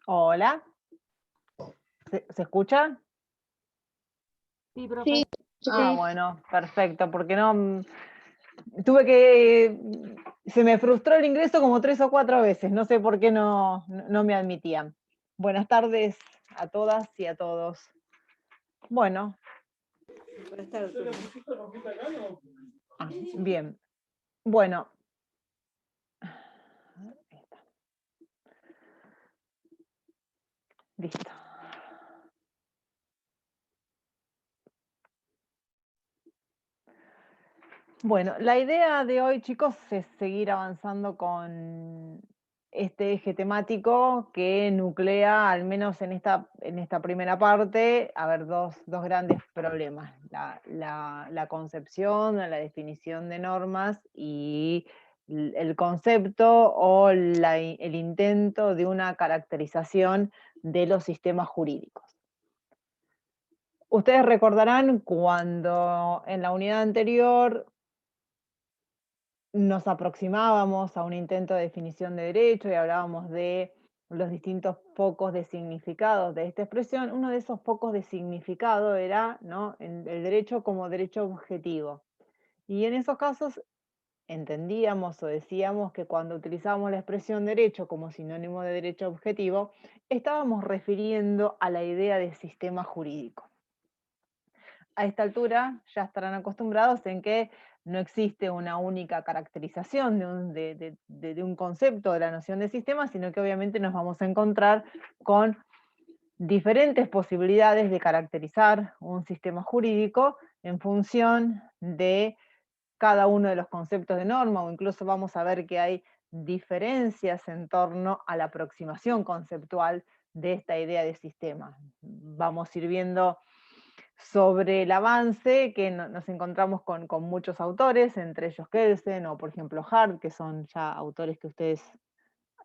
Hola. ¿Se escucha? Sí, profe. Sí, Ah, bueno, perfecto, porque no, se me frustró el ingreso como 3 o 4 veces, no sé por qué no me admitían. Buenas tardes a todas y a todos. Bueno. Buenas tardes, profe. Bien. Bueno. Listo. Bueno, la idea de hoy, chicos, es seguir avanzando con este eje temático que nuclea, al menos en esta primera parte, a ver, dos grandes problemas. La concepción, la definición de normas y el concepto o el intento de una caracterización de los sistemas jurídicos. Ustedes recordarán cuando en la unidad anterior nos aproximábamos a un intento de definición de derecho y hablábamos de los distintos focos de significado de esta expresión. Uno de esos focos de significado era, ¿no?, el derecho como derecho objetivo. Y en esos casos entendíamos o decíamos que cuando utilizábamos la expresión derecho como sinónimo de derecho objetivo, estábamos refiriendo a la idea de sistema jurídico. A esta altura ya estarán acostumbrados en que no existe una única caracterización de un concepto, de la noción de sistema, sino que obviamente nos vamos a encontrar con diferentes posibilidades de caracterizar un sistema jurídico en función de cada uno de los conceptos de norma, o incluso vamos a ver que hay diferencias en torno a la aproximación conceptual de esta idea de sistema. Vamos a ir viendo sobre el avance que nos encontramos con muchos autores, entre ellos Kelsen o por ejemplo Hart, que son ya autores que ustedes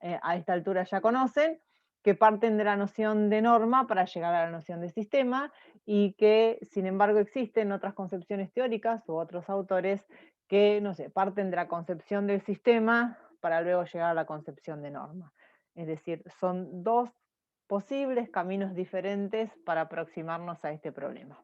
a esta altura ya conocen, que parten de la noción de norma para llegar a la noción de sistema y que sin embargo existen otras concepciones teóricas u otros autores que, no sé, parten de la concepción del sistema para luego llegar a la concepción de norma. Es decir, son dos posibles caminos diferentes para aproximarnos a este problema.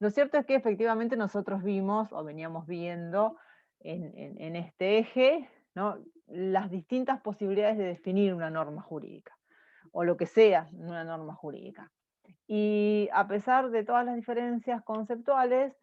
Lo cierto es que efectivamente nosotros vimos, o veníamos viendo en este eje, ¿no?, las distintas posibilidades de definir una norma jurídica, o lo que sea una norma jurídica. Y a pesar de todas las diferencias conceptuales,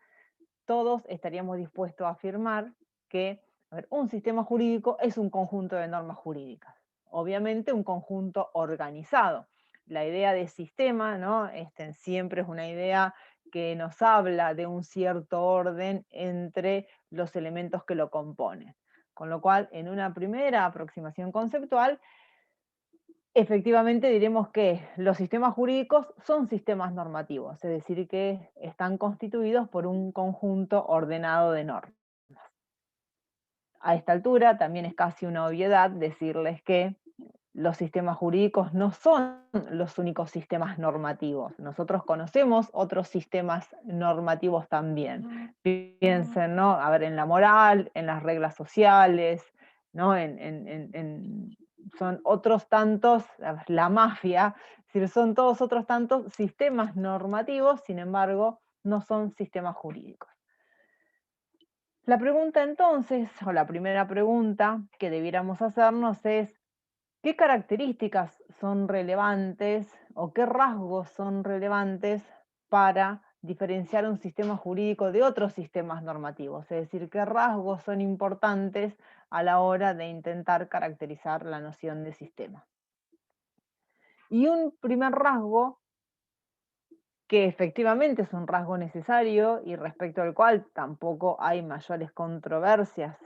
todos estaríamos dispuestos a afirmar que, a ver, un sistema jurídico es un conjunto de normas jurídicas. Obviamente un conjunto organizado. La idea de sistema, ¿no?, siempre es una idea que nos habla de un cierto orden entre los elementos que lo componen. Con lo cual, en una primera aproximación conceptual, efectivamente diremos que los sistemas jurídicos son sistemas normativos, es decir, que están constituidos por un conjunto ordenado de normas. A esta altura también es casi una obviedad decirles que los sistemas jurídicos no son los únicos sistemas normativos. Nosotros conocemos otros sistemas normativos también. Piensen, ¿no?, a ver, en la moral, en las reglas sociales, ¿no?, son otros tantos, la mafia, son todos otros tantos sistemas normativos, sin embargo, no son sistemas jurídicos. La pregunta entonces, o la primera pregunta que debiéramos hacernos es, ¿qué características son relevantes o qué rasgos son relevantes para diferenciar un sistema jurídico de otros sistemas normativos? Es decir, ¿qué rasgos son importantes a la hora de intentar caracterizar la noción de sistema? Y un primer rasgo, que efectivamente es un rasgo necesario y respecto al cual tampoco hay mayores controversias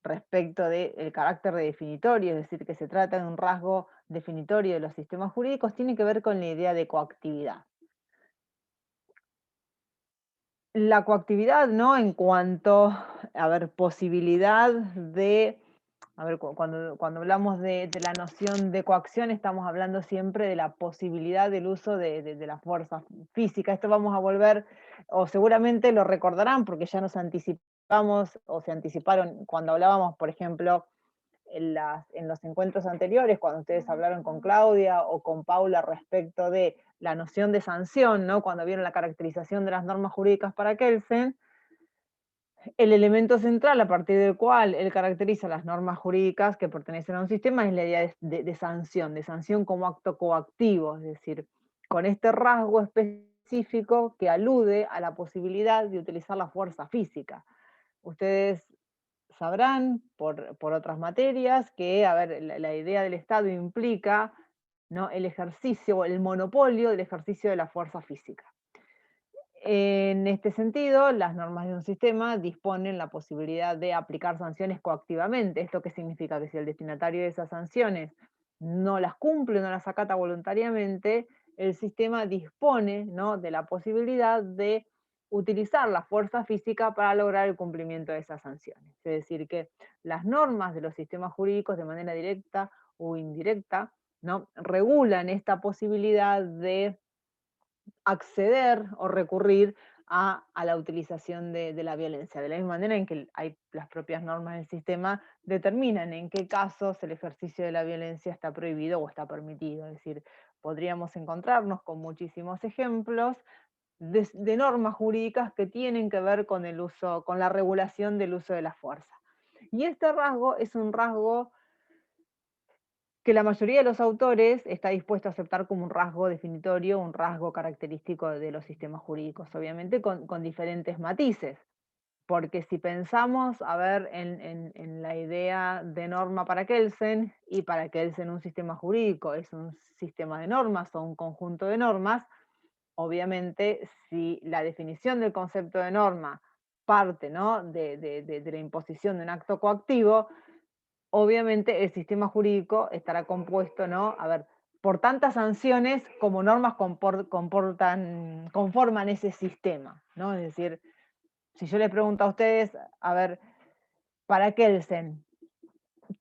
respecto del carácter de definitorio, es decir, que se trata de un rasgo definitorio de los sistemas jurídicos, tiene que ver con la idea de coactividad. La coactividad, ¿no?, en cuanto a ver, posibilidad de, a ver, cuando hablamos de la noción de coacción, estamos hablando siempre de la posibilidad del uso de la fuerza física. Esto vamos a volver, o seguramente lo recordarán, porque ya nos anticipamos, o se anticiparon cuando hablábamos, por ejemplo, en los encuentros anteriores, cuando ustedes hablaron con Claudia o con Paula respecto de la noción de sanción, ¿no? Cuando vieron la caracterización de las normas jurídicas para Kelsen, el elemento central a partir del cual él caracteriza las normas jurídicas que pertenecen a un sistema es la idea de sanción como acto coactivo, es decir, con este rasgo específico que alude a la posibilidad de utilizar la fuerza física. Ustedes sabrán por otras materias que, a ver, la idea del Estado implica, ¿no?, el ejercicio, el monopolio del ejercicio de la fuerza física. En este sentido, las normas de un sistema disponen la posibilidad de aplicar sanciones coactivamente. ¿Esto qué significa? Que si el destinatario de esas sanciones no las cumple, no las acata voluntariamente, el sistema dispone, ¿no?, de la posibilidad de utilizar la fuerza física para lograr el cumplimiento de esas sanciones. Es decir, que las normas de los sistemas jurídicos, de manera directa o indirecta, ¿no?, regulan esta posibilidad de acceder o recurrir a la utilización de la violencia, de la misma manera en que las propias normas del sistema determinan en qué casos el ejercicio de la violencia está prohibido o está permitido. Es decir, podríamos encontrarnos con muchísimos ejemplos de normas jurídicas que tienen que ver con el uso, con la regulación del uso de la fuerza. Y este rasgo es un rasgo que la mayoría de los autores está dispuesto a aceptar como un rasgo definitorio, un rasgo característico de los sistemas jurídicos, obviamente con diferentes matices. Porque si pensamos, a ver, en la idea de norma para Kelsen, y para Kelsen un sistema jurídico es un sistema de normas o un conjunto de normas, obviamente si la definición del concepto de norma parte, ¿no?, de la imposición de un acto coactivo, obviamente el sistema jurídico estará compuesto, ¿no?, a ver, por tantas sanciones como normas conforman ese sistema, ¿no? Es decir, si yo les pregunto a ustedes, a ver, para Kelsen,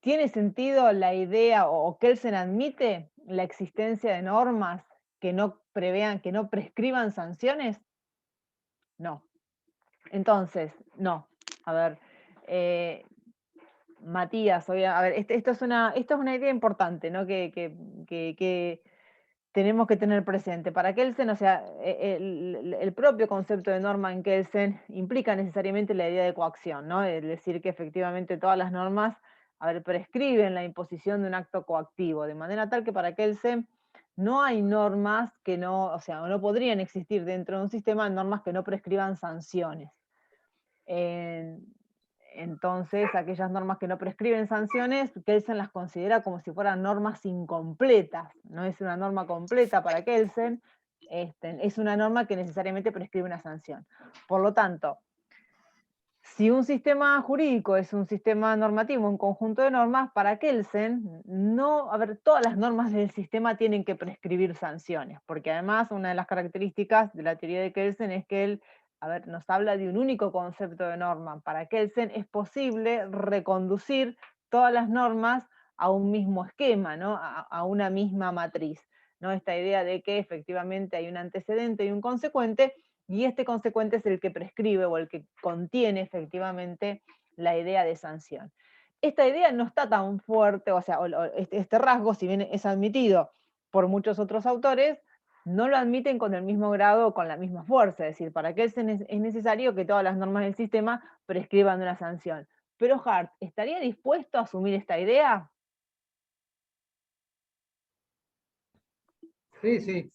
¿tiene sentido la idea o Kelsen admite la existencia de normas que no prevean, que no prescriban sanciones? No. Entonces, no. A ver, Matías, a ver, esto es una idea importante, ¿no?, que tenemos que tener presente. Para Kelsen, o sea, el propio concepto de norma en Kelsen implica necesariamente la idea de coacción, ¿no? Es decir, que efectivamente todas las normas, a ver, prescriben la imposición de un acto coactivo, de manera tal que para Kelsen no hay normas que no, o sea, no podrían existir dentro de un sistema normas que no prescriban sanciones. Entonces, aquellas normas que no prescriben sanciones, Kelsen las considera como si fueran normas incompletas. No es una norma completa para Kelsen, es una norma que necesariamente prescribe una sanción. Por lo tanto, si un sistema jurídico es un sistema normativo, un conjunto de normas, para Kelsen, no, a ver, todas las normas del sistema tienen que prescribir sanciones, porque además una de las características de la teoría de Kelsen es que él, a ver, nos habla de un único concepto de norma. Para Kelsen es posible reconducir todas las normas a un mismo esquema, ¿no?, a una misma matriz, ¿no? Esta idea de que efectivamente hay un antecedente y un consecuente, y este consecuente es el que prescribe o el que contiene efectivamente la idea de sanción. Esta idea no está tan fuerte, o sea, este rasgo, si bien es admitido por muchos otros autores, no lo admiten con el mismo grado o con la misma fuerza. Es decir, para que es necesario que todas las normas del sistema prescriban una sanción. Pero Hart, ¿estaría dispuesto a asumir esta idea? Sí, sí.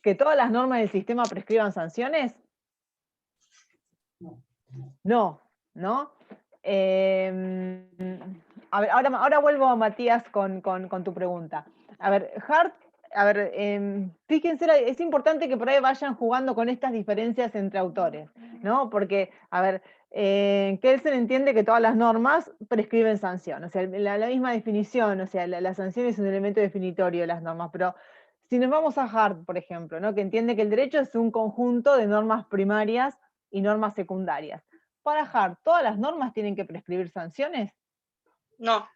¿Que todas las normas del sistema prescriban sanciones? No, ¿no? A ver, ahora vuelvo a Matías con tu pregunta. A ver, Hart, a ver, fíjense, es importante que por ahí vayan jugando con estas diferencias entre autores, ¿no? Porque, a ver, Kelsen entiende que todas las normas prescriben sanción, o sea, la misma definición, o sea, la sanción es un elemento definitorio de las normas, pero si nos vamos a Hart, por ejemplo, ¿no?, que entiende que el derecho es un conjunto de normas primarias y normas secundarias. Para Hart, ¿todas las normas tienen que prescribir sanciones? No.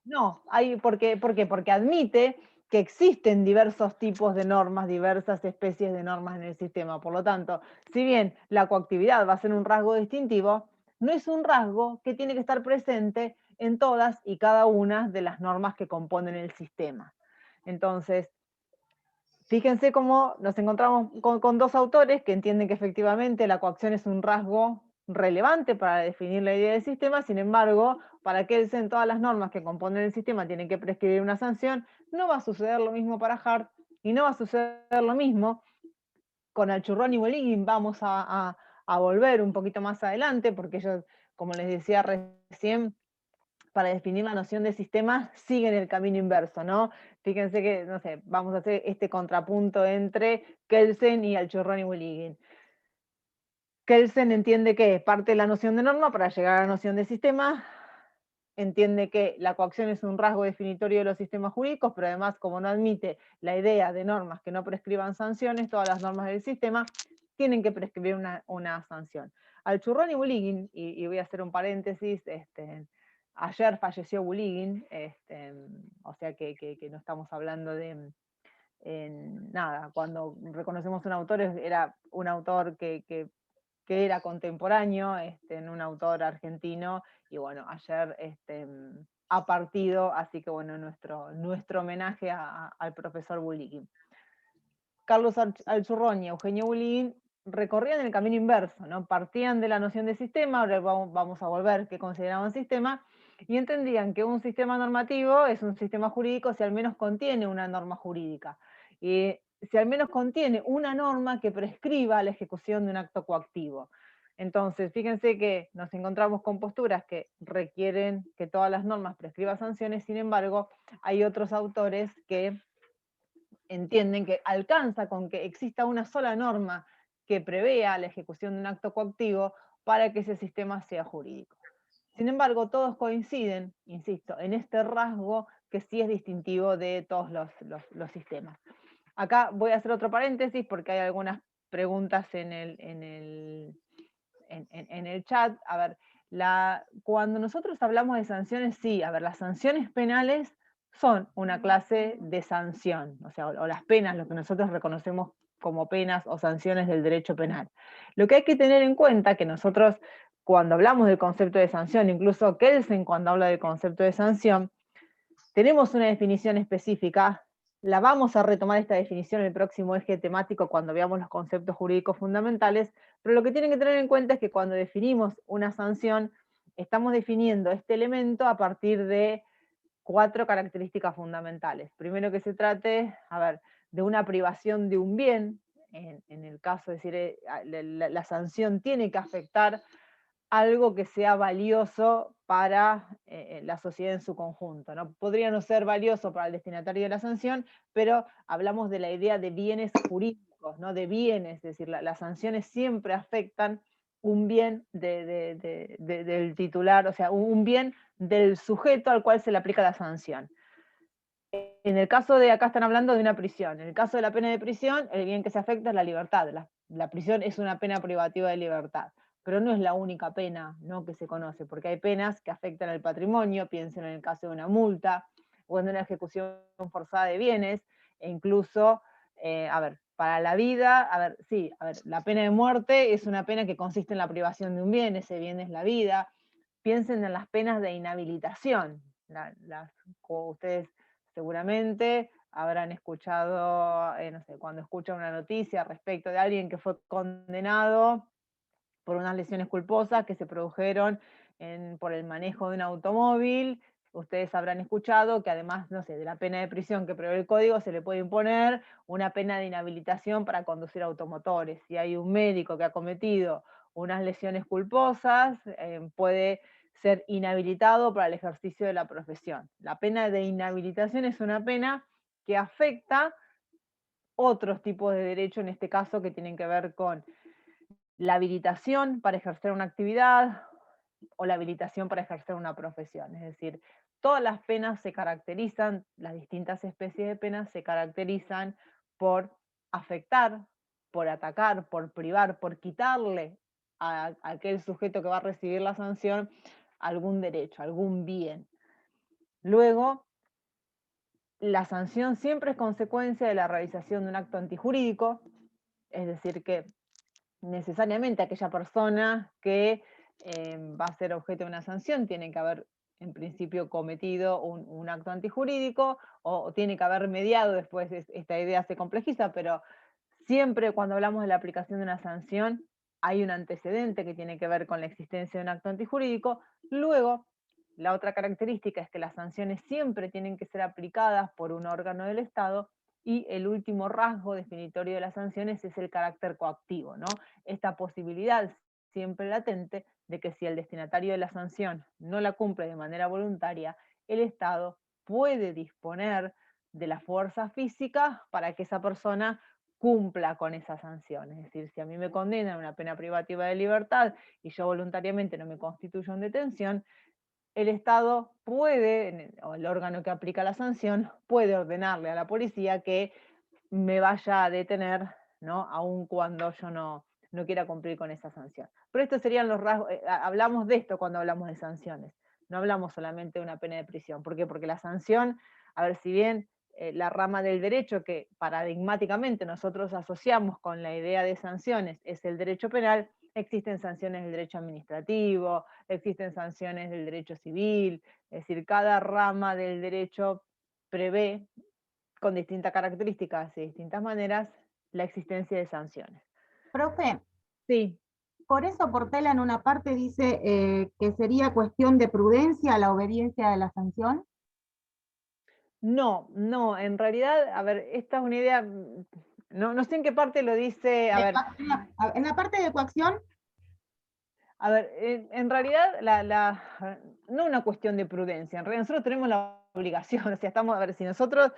No, ¿por qué? Porque admite que existen diversos tipos de normas, diversas especies de normas en el sistema. Por lo tanto, si bien la coactividad va a ser un rasgo distintivo, no es un rasgo que tiene que estar presente en todas y cada una de las normas que componen el sistema. Entonces, fíjense cómo nos encontramos con dos autores que entienden que efectivamente la coacción es un rasgo relevante para definir la idea del sistema. Sin embargo, para que en todas las normas que componen el sistema tienen que prescribir una sanción, no va a suceder lo mismo para Hart y no va a suceder lo mismo con Alchurrón y Boligin. Vamos a volver un poquito más adelante, porque ellos, como les decía recién, para definir la noción de sistema siguen el camino inverso, ¿no? Fíjense que, no sé, vamos a hacer este contrapunto entre Kelsen y Alchurrón y Boligin. Kelsen entiende que parte de la noción de norma para llegar a la noción de sistema, entiende que la coacción es un rasgo definitorio de los sistemas jurídicos, pero además, como no admite la idea de normas que no prescriban sanciones, todas las normas del sistema tienen que prescribir una sanción. Alchurrón y Boligin, y voy a hacer un paréntesis, ayer falleció Boligin, o sea que no estamos hablando de nada, cuando reconocemos un autor, era un autor que era contemporáneo, en un autor argentino, y bueno, ayer ha partido, así que bueno, nuestro homenaje al profesor Boligin. Carlos Alchurrón y Eugenio Boligin recorrían el camino inverso, ¿no? Partían de la noción de sistema, ahora vamos a volver qué consideraban sistema, y entendían que un sistema normativo es un sistema jurídico si al menos contiene una norma jurídica, y si al menos contiene una norma que prescriba la ejecución de un acto coactivo. Entonces, fíjense que nos encontramos con posturas que requieren que todas las normas prescriban sanciones. Sin embargo, hay otros autores que entienden que alcanza con que exista una sola norma que prevea la ejecución de un acto coactivo para que ese sistema sea jurídico. Sin embargo, todos coinciden, insisto, en este rasgo que sí es distintivo de todos los sistemas. Acá voy a hacer otro paréntesis porque hay algunas preguntas en el chat. A ver, cuando nosotros hablamos de sanciones, sí, a ver, las sanciones penales son una clase de sanción, o sea, o las penas, lo que nosotros reconocemos como penas o sanciones del derecho penal. Lo que hay que tener en cuenta que nosotros, cuando hablamos del concepto de sanción, incluso Kelsen cuando habla del concepto de sanción, tenemos una definición específica. La vamos a retomar esta definición en el próximo eje temático cuando veamos los conceptos jurídicos fundamentales, pero lo que tienen que tener en cuenta es que cuando definimos una sanción, estamos definiendo este elemento a partir de 4 características fundamentales. Primero, que se trate, a ver, de una privación de un bien. En el caso de decir, la sanción tiene que afectar algo que sea valioso para la sociedad en su conjunto, ¿no? Podría no ser valioso para el destinatario de la sanción, pero hablamos de la idea de bienes jurídicos, ¿no? De bienes, es decir, las sanciones siempre afectan un bien del titular, o sea, un bien del sujeto al cual se le aplica la sanción. En el caso de, acá están hablando de una prisión, en el caso de la pena de prisión, el bien que se afecta es la libertad. La prisión es una pena privativa de libertad, pero no es la única pena, ¿no?, que se conoce, porque hay penas que afectan al patrimonio. Piensen en el caso de una multa o en una ejecución forzada de bienes, e incluso, a ver, para la vida, a ver, sí, a ver, la pena de muerte es una pena que consiste en la privación de un bien, ese bien es la vida. Piensen en las penas de inhabilitación, ustedes seguramente habrán escuchado, no sé, cuando escuchan una noticia respecto de alguien que fue condenado por unas lesiones culposas que se produjeron por el manejo de un automóvil. Ustedes habrán escuchado que además, no sé, de la pena de prisión que prevé el código, se le puede imponer una pena de inhabilitación para conducir automotores. Si hay un médico que ha cometido unas lesiones culposas, puede ser inhabilitado para el ejercicio de la profesión. La pena de inhabilitación es una pena que afecta otros tipos de derecho, en este caso que tienen que ver con la habilitación para ejercer una actividad o la habilitación para ejercer una profesión. Es decir, todas las penas se caracterizan, las distintas especies de penas se caracterizan por afectar, por atacar, por privar, por quitarle a aquel sujeto que va a recibir la sanción algún derecho, algún bien. Luego, la sanción siempre es consecuencia de la realización de un acto antijurídico, es decir, que necesariamente aquella persona que va a ser objeto de una sanción tiene que haber en principio cometido un acto antijurídico, o tiene que haber mediado, después esta idea se complejiza, pero siempre cuando hablamos de la aplicación de una sanción, hay un antecedente que tiene que ver con la existencia de un acto antijurídico. Luego, la otra característica es que las sanciones siempre tienen que ser aplicadas por un órgano del Estado, y el último rasgo definitorio de las sanciones es el carácter coactivo, ¿no? Esta posibilidad siempre latente de que si el destinatario de la sanción no la cumple de manera voluntaria, el Estado puede disponer de la fuerza física para que esa persona cumpla con esa sanción. Es decir, si a mí me condenan a una pena privativa de libertad y yo voluntariamente no me constituyo en detención, el Estado puede, o el órgano que aplica la sanción, puede ordenarle a la policía que me vaya a detener, ¿no? Aun cuando yo no quiera cumplir con esa sanción. Pero estos serían los rasgos, hablamos de esto cuando hablamos de sanciones, no hablamos solamente de una pena de prisión. ¿Por qué? Porque la sanción, a ver, si bien la rama del derecho que paradigmáticamente nosotros asociamos con la idea de sanciones es el derecho penal, existen sanciones del derecho administrativo, existen sanciones del derecho civil, es decir, cada rama del derecho prevé con distintas características y distintas maneras la existencia de sanciones. Profe, Sí, por eso Portela en una parte dice que sería cuestión de prudencia la obediencia de la sanción. no, en realidad, a ver, esta es una idea, no sé en qué parte lo dice, a ver, En la parte de coacción, en realidad, no una cuestión de prudencia, en realidad nosotros tenemos la obligación, o sea, estamos, a ver, si nosotros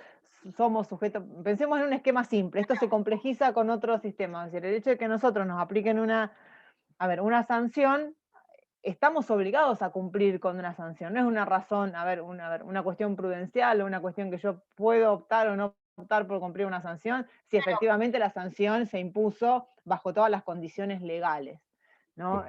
somos sujetos, pensemos en un esquema simple, esto se complejiza con otros sistemas, es decir, el hecho de que nosotros nos apliquen una sanción, estamos obligados a cumplir con una sanción, no es una razón, una cuestión prudencial o una cuestión que yo puedo optar o no optar por cumplir una sanción, si efectivamente la sanción se impuso bajo todas las condiciones legales, ¿no?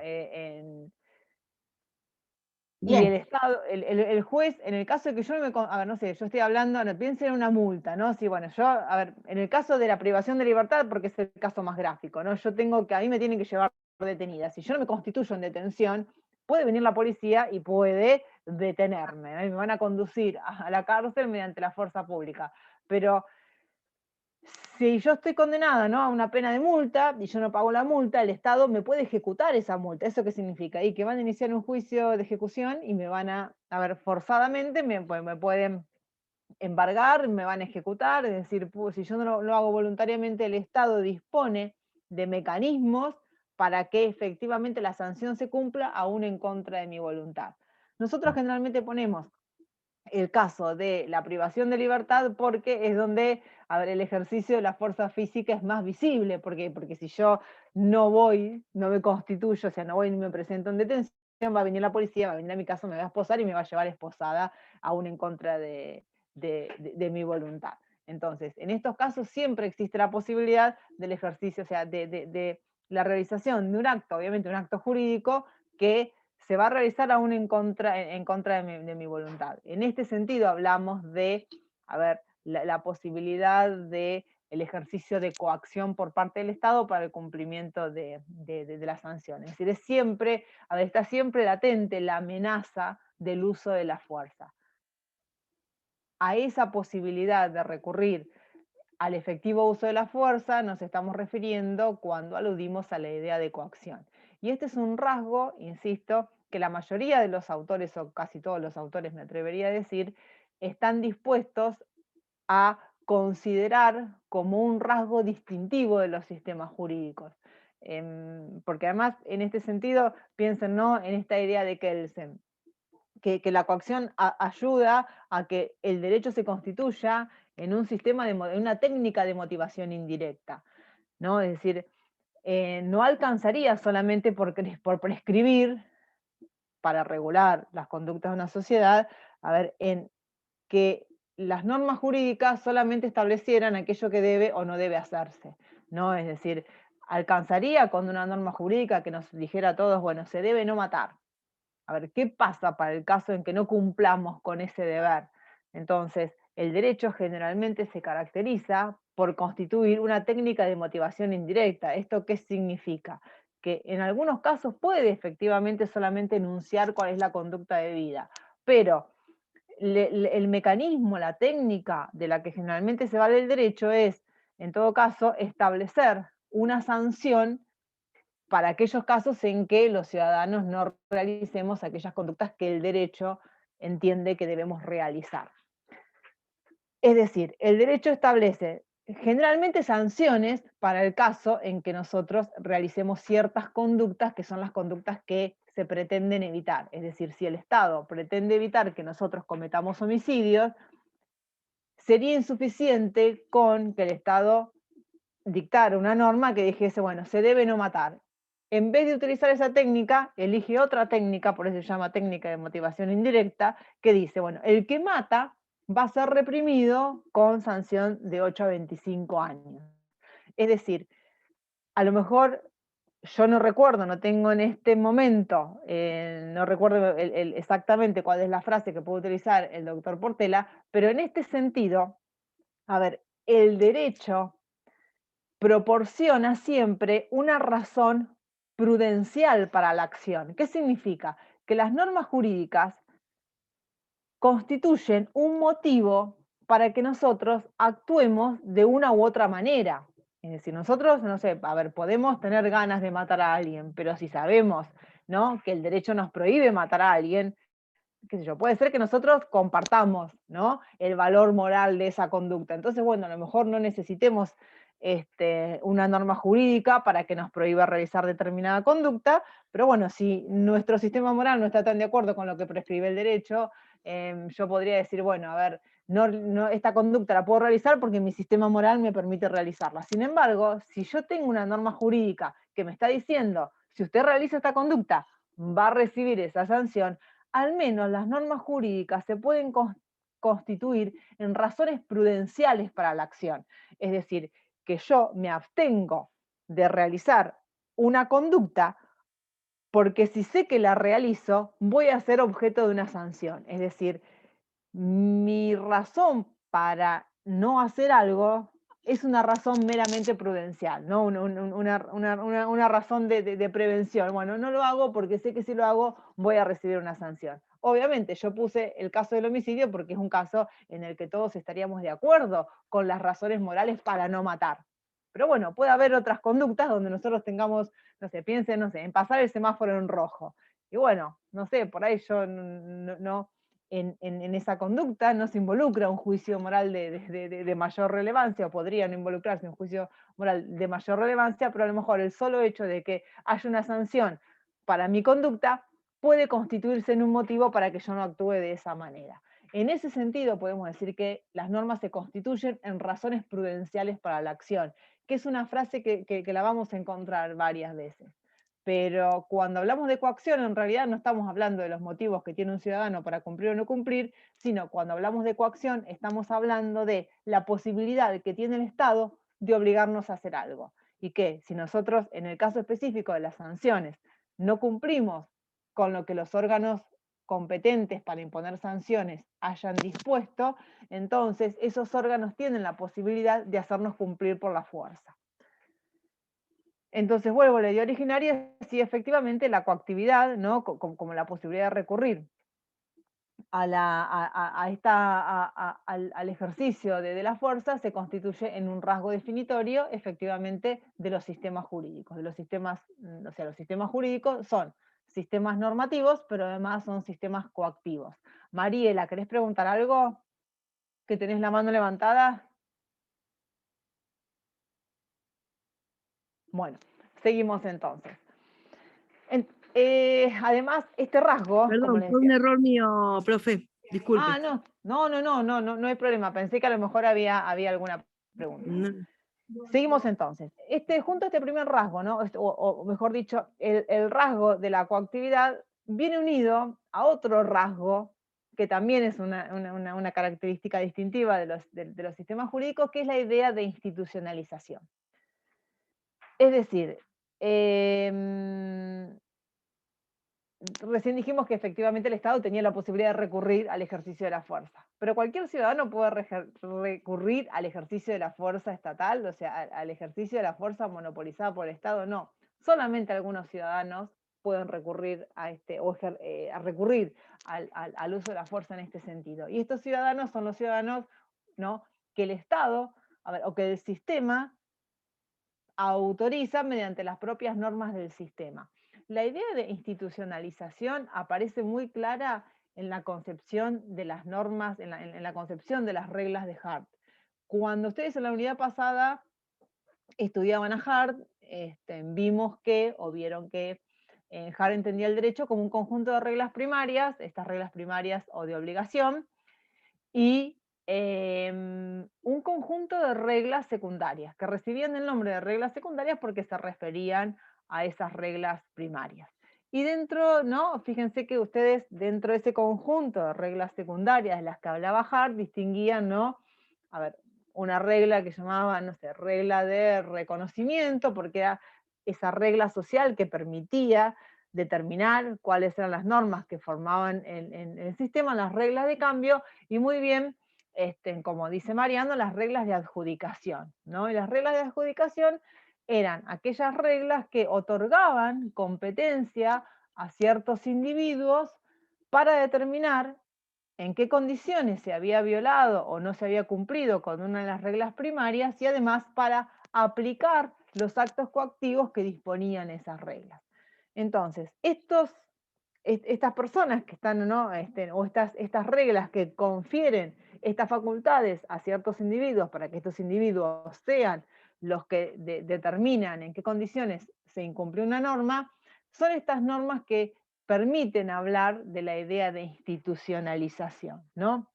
Y el bien, Estado, el juez, en el caso de que yo no me, a ver, no sé, yo estoy hablando, no, piensen en una multa, ¿no? Sí, bueno, yo, a ver, en el caso de la privación de libertad, porque es el caso más gráfico, ¿no? Yo tengo que, a mí me tienen que llevar detenida. Si yo no me constituyo en detención, puede venir la policía y puede detenerme, ¿no? Y me van a conducir a la cárcel mediante la fuerza pública. Pero si yo estoy condenada, ¿no?, a una pena de multa y yo no pago la multa, el Estado me puede ejecutar esa multa. ¿Eso qué significa? Y que van a iniciar un juicio de ejecución y me van a ver, forzadamente me pueden embargar, me van a ejecutar, es decir, si yo no lo hago voluntariamente, el Estado dispone de mecanismos para que efectivamente la sanción se cumpla aún en contra de mi voluntad. Nosotros generalmente ponemos el caso de la privación de libertad porque es donde, a ver, el ejercicio de la fuerza física es más visible, porque si yo no voy, no me constituyo, o sea, no voy ni me presento en detención, va a venir la policía, va a venir a mi casa, me va a esposar y me va a llevar esposada aún en contra de mi voluntad. Entonces, en estos casos siempre existe la posibilidad del ejercicio, o sea, de la realización de un acto, obviamente un acto jurídico, que se va a realizar aún en contra de mi voluntad. En este sentido hablamos de, a ver, la posibilidad de el ejercicio de coacción por parte del Estado para el cumplimiento de las sanciones. Es decir, es siempre, a ver, está siempre latente la amenaza del uso de la fuerza. A esa posibilidad de recurrir al efectivo uso de la fuerza nos estamos refiriendo cuando aludimos a la idea de coacción. Y este es un rasgo, insisto, que la mayoría de los autores, o casi todos los autores me atrevería a decir, están dispuestos a considerar como un rasgo distintivo de los sistemas jurídicos. Porque además, en este sentido, piensen, ¿no?, en esta idea de Kelsen, que la coacción ayuda a que el derecho se constituya en un sistema en una técnica de motivación indirecta, ¿no? Es decir, no alcanzaría solamente por prescribir para regular las conductas de una sociedad, a ver, en que las normas jurídicas solamente establecieran aquello que debe o no debe hacerse, ¿no? Es decir, alcanzaría con una norma jurídica que nos dijera a todos, bueno, se debe no matar. A ver, ¿qué pasa para el caso en que no cumplamos con ese deber? Entonces, el derecho generalmente se caracteriza por constituir una técnica de motivación indirecta. ¿Esto qué significa? Que en algunos casos puede efectivamente solamente enunciar cuál es la conducta debida. Pero el mecanismo, la técnica de la que generalmente se vale el derecho es, en todo caso, establecer una sanción para aquellos casos en que los ciudadanos no realicemos aquellas conductas que el derecho entiende que debemos realizar. Es decir, el derecho establece generalmente sanciones para el caso en que nosotros realicemos ciertas conductas que son las conductas que se pretenden evitar. Es decir, si el Estado pretende evitar que nosotros cometamos homicidios, sería insuficiente con que el Estado dictara una norma que dijese, bueno, se debe no matar. En vez de utilizar esa técnica, elige otra técnica, por eso se llama técnica de motivación indirecta, que dice, bueno, el que mata va a ser reprimido con sanción de 8 a 25 años. Es decir, a lo mejor yo no recuerdo, no tengo en este momento, no recuerdo exactamente cuál es la frase que puede utilizar el doctor Portela, pero en este sentido, a ver, el derecho proporciona siempre una razón prudencial para la acción. ¿Qué significa? Que las normas jurídicas constituyen un motivo para que nosotros actuemos de una u otra manera. Es decir, nosotros, no sé, a ver, podemos tener ganas de matar a alguien, pero si sabemos, ¿no?, que el derecho nos prohíbe matar a alguien, qué sé yo, puede ser que nosotros compartamos, ¿no?, el valor moral de esa conducta. Entonces, bueno, a lo mejor no necesitemos una norma jurídica para que nos prohíba realizar determinada conducta, pero bueno, si nuestro sistema moral no está tan de acuerdo con lo que prescribe el derecho, yo podría decir, bueno, a ver, esta conducta la puedo realizar porque mi sistema moral me permite realizarla. Sin embargo, si yo tengo una norma jurídica que me está diciendo, si usted realiza esta conducta, va a recibir esa sanción, al menos las normas jurídicas se pueden constituir en razones prudenciales para la acción. Es decir, que yo me abstengo de realizar una conducta porque si sé que la realizo, voy a ser objeto de una sanción. Es decir, mi razón para no hacer algo es una razón meramente prudencial, ¿no? Una razón de prevención. Bueno, no lo hago porque sé que si lo hago voy a recibir una sanción. Obviamente yo puse el caso del homicidio porque es un caso en el que todos estaríamos de acuerdo con las razones morales para no matar. Pero bueno, puede haber otras conductas donde nosotros tengamos, no sé, piensen, no sé, en pasar el semáforo en rojo. Y bueno, no sé, por ahí yo no en esa conducta no se involucra un juicio moral de mayor relevancia, o podría no involucrarse un juicio moral de mayor relevancia, pero a lo mejor el solo hecho de que haya una sanción para mi conducta puede constituirse en un motivo para que yo no actúe de esa manera. En ese sentido podemos decir que las normas se constituyen en razones prudenciales para la acción, que es una frase que la vamos a encontrar varias veces. Pero cuando hablamos de coacción, en realidad no estamos hablando de los motivos que tiene un ciudadano para cumplir o no cumplir, sino cuando hablamos de coacción estamos hablando de la posibilidad que tiene el Estado de obligarnos a hacer algo. Y que si nosotros, en el caso específico de las sanciones, no cumplimos con lo que los órganos competentes para imponer sanciones hayan dispuesto, entonces esos órganos tienen la posibilidad de hacernos cumplir por la fuerza. Entonces, vuelvo a la idea originaria, sí, efectivamente, la coactividad, ¿no?, como la posibilidad de recurrir al ejercicio de la fuerza, se constituye en un rasgo definitorio, efectivamente, de los sistemas jurídicos. O sea, los sistemas jurídicos son sistemas normativos, pero además son sistemas coactivos. Mariela, ¿querés preguntar algo? ¿Que tenés la mano levantada? Bueno, seguimos entonces. Además, este rasgo, como Perdón, les fue un decía. error mío, profe. Disculpe. No hay problema. Pensé que a lo mejor había alguna pregunta. No. Seguimos entonces. Junto a este primer rasgo, ¿no?, o mejor dicho, el rasgo de la coactividad viene unido a otro rasgo que también es una característica distintiva de los sistemas jurídicos, que es la idea de institucionalización. Es decir, recién dijimos que efectivamente el Estado tenía la posibilidad de recurrir al ejercicio de la fuerza, pero cualquier ciudadano puede recurrir al ejercicio de la fuerza estatal, o sea, al ejercicio de la fuerza monopolizada por el Estado, no. Solamente algunos ciudadanos pueden recurrir a recurrir al uso de la fuerza en este sentido. Y estos ciudadanos son los ciudadanos, ¿no?, que el Estado, o que el sistema autoriza mediante las propias normas del sistema. La idea de institucionalización aparece muy clara en la concepción de las normas, en la concepción de las reglas de Hart. Cuando ustedes en la unidad pasada estudiaban a Hart, vieron que Hart entendía el derecho como un conjunto de reglas primarias, estas reglas primarias o de obligación, y un conjunto de reglas secundarias, que recibían el nombre de reglas secundarias porque se referían a esas reglas primarias. Y dentro, ¿no?, fíjense que ustedes dentro de ese conjunto de reglas secundarias de las que hablaba Hart, distinguían, ¿no?, una regla que llamaba, no sé, regla de reconocimiento, porque era esa regla social que permitía determinar cuáles eran las normas que formaban en el sistema, las reglas de cambio, y muy bien, como dice Mariano, las reglas de adjudicación, ¿no? Y las reglas de adjudicación eran aquellas reglas que otorgaban competencia a ciertos individuos para determinar en qué condiciones se había violado o no se había cumplido con una de las reglas primarias, y además para aplicar los actos coactivos que disponían esas reglas. Entonces, estas personas que están, ¿no?, o estas reglas que confieren estas facultades a ciertos individuos para que estos individuos sean los que determinan en qué condiciones se incumplió una norma, son estas normas que permiten hablar de la idea de institucionalización, ¿no?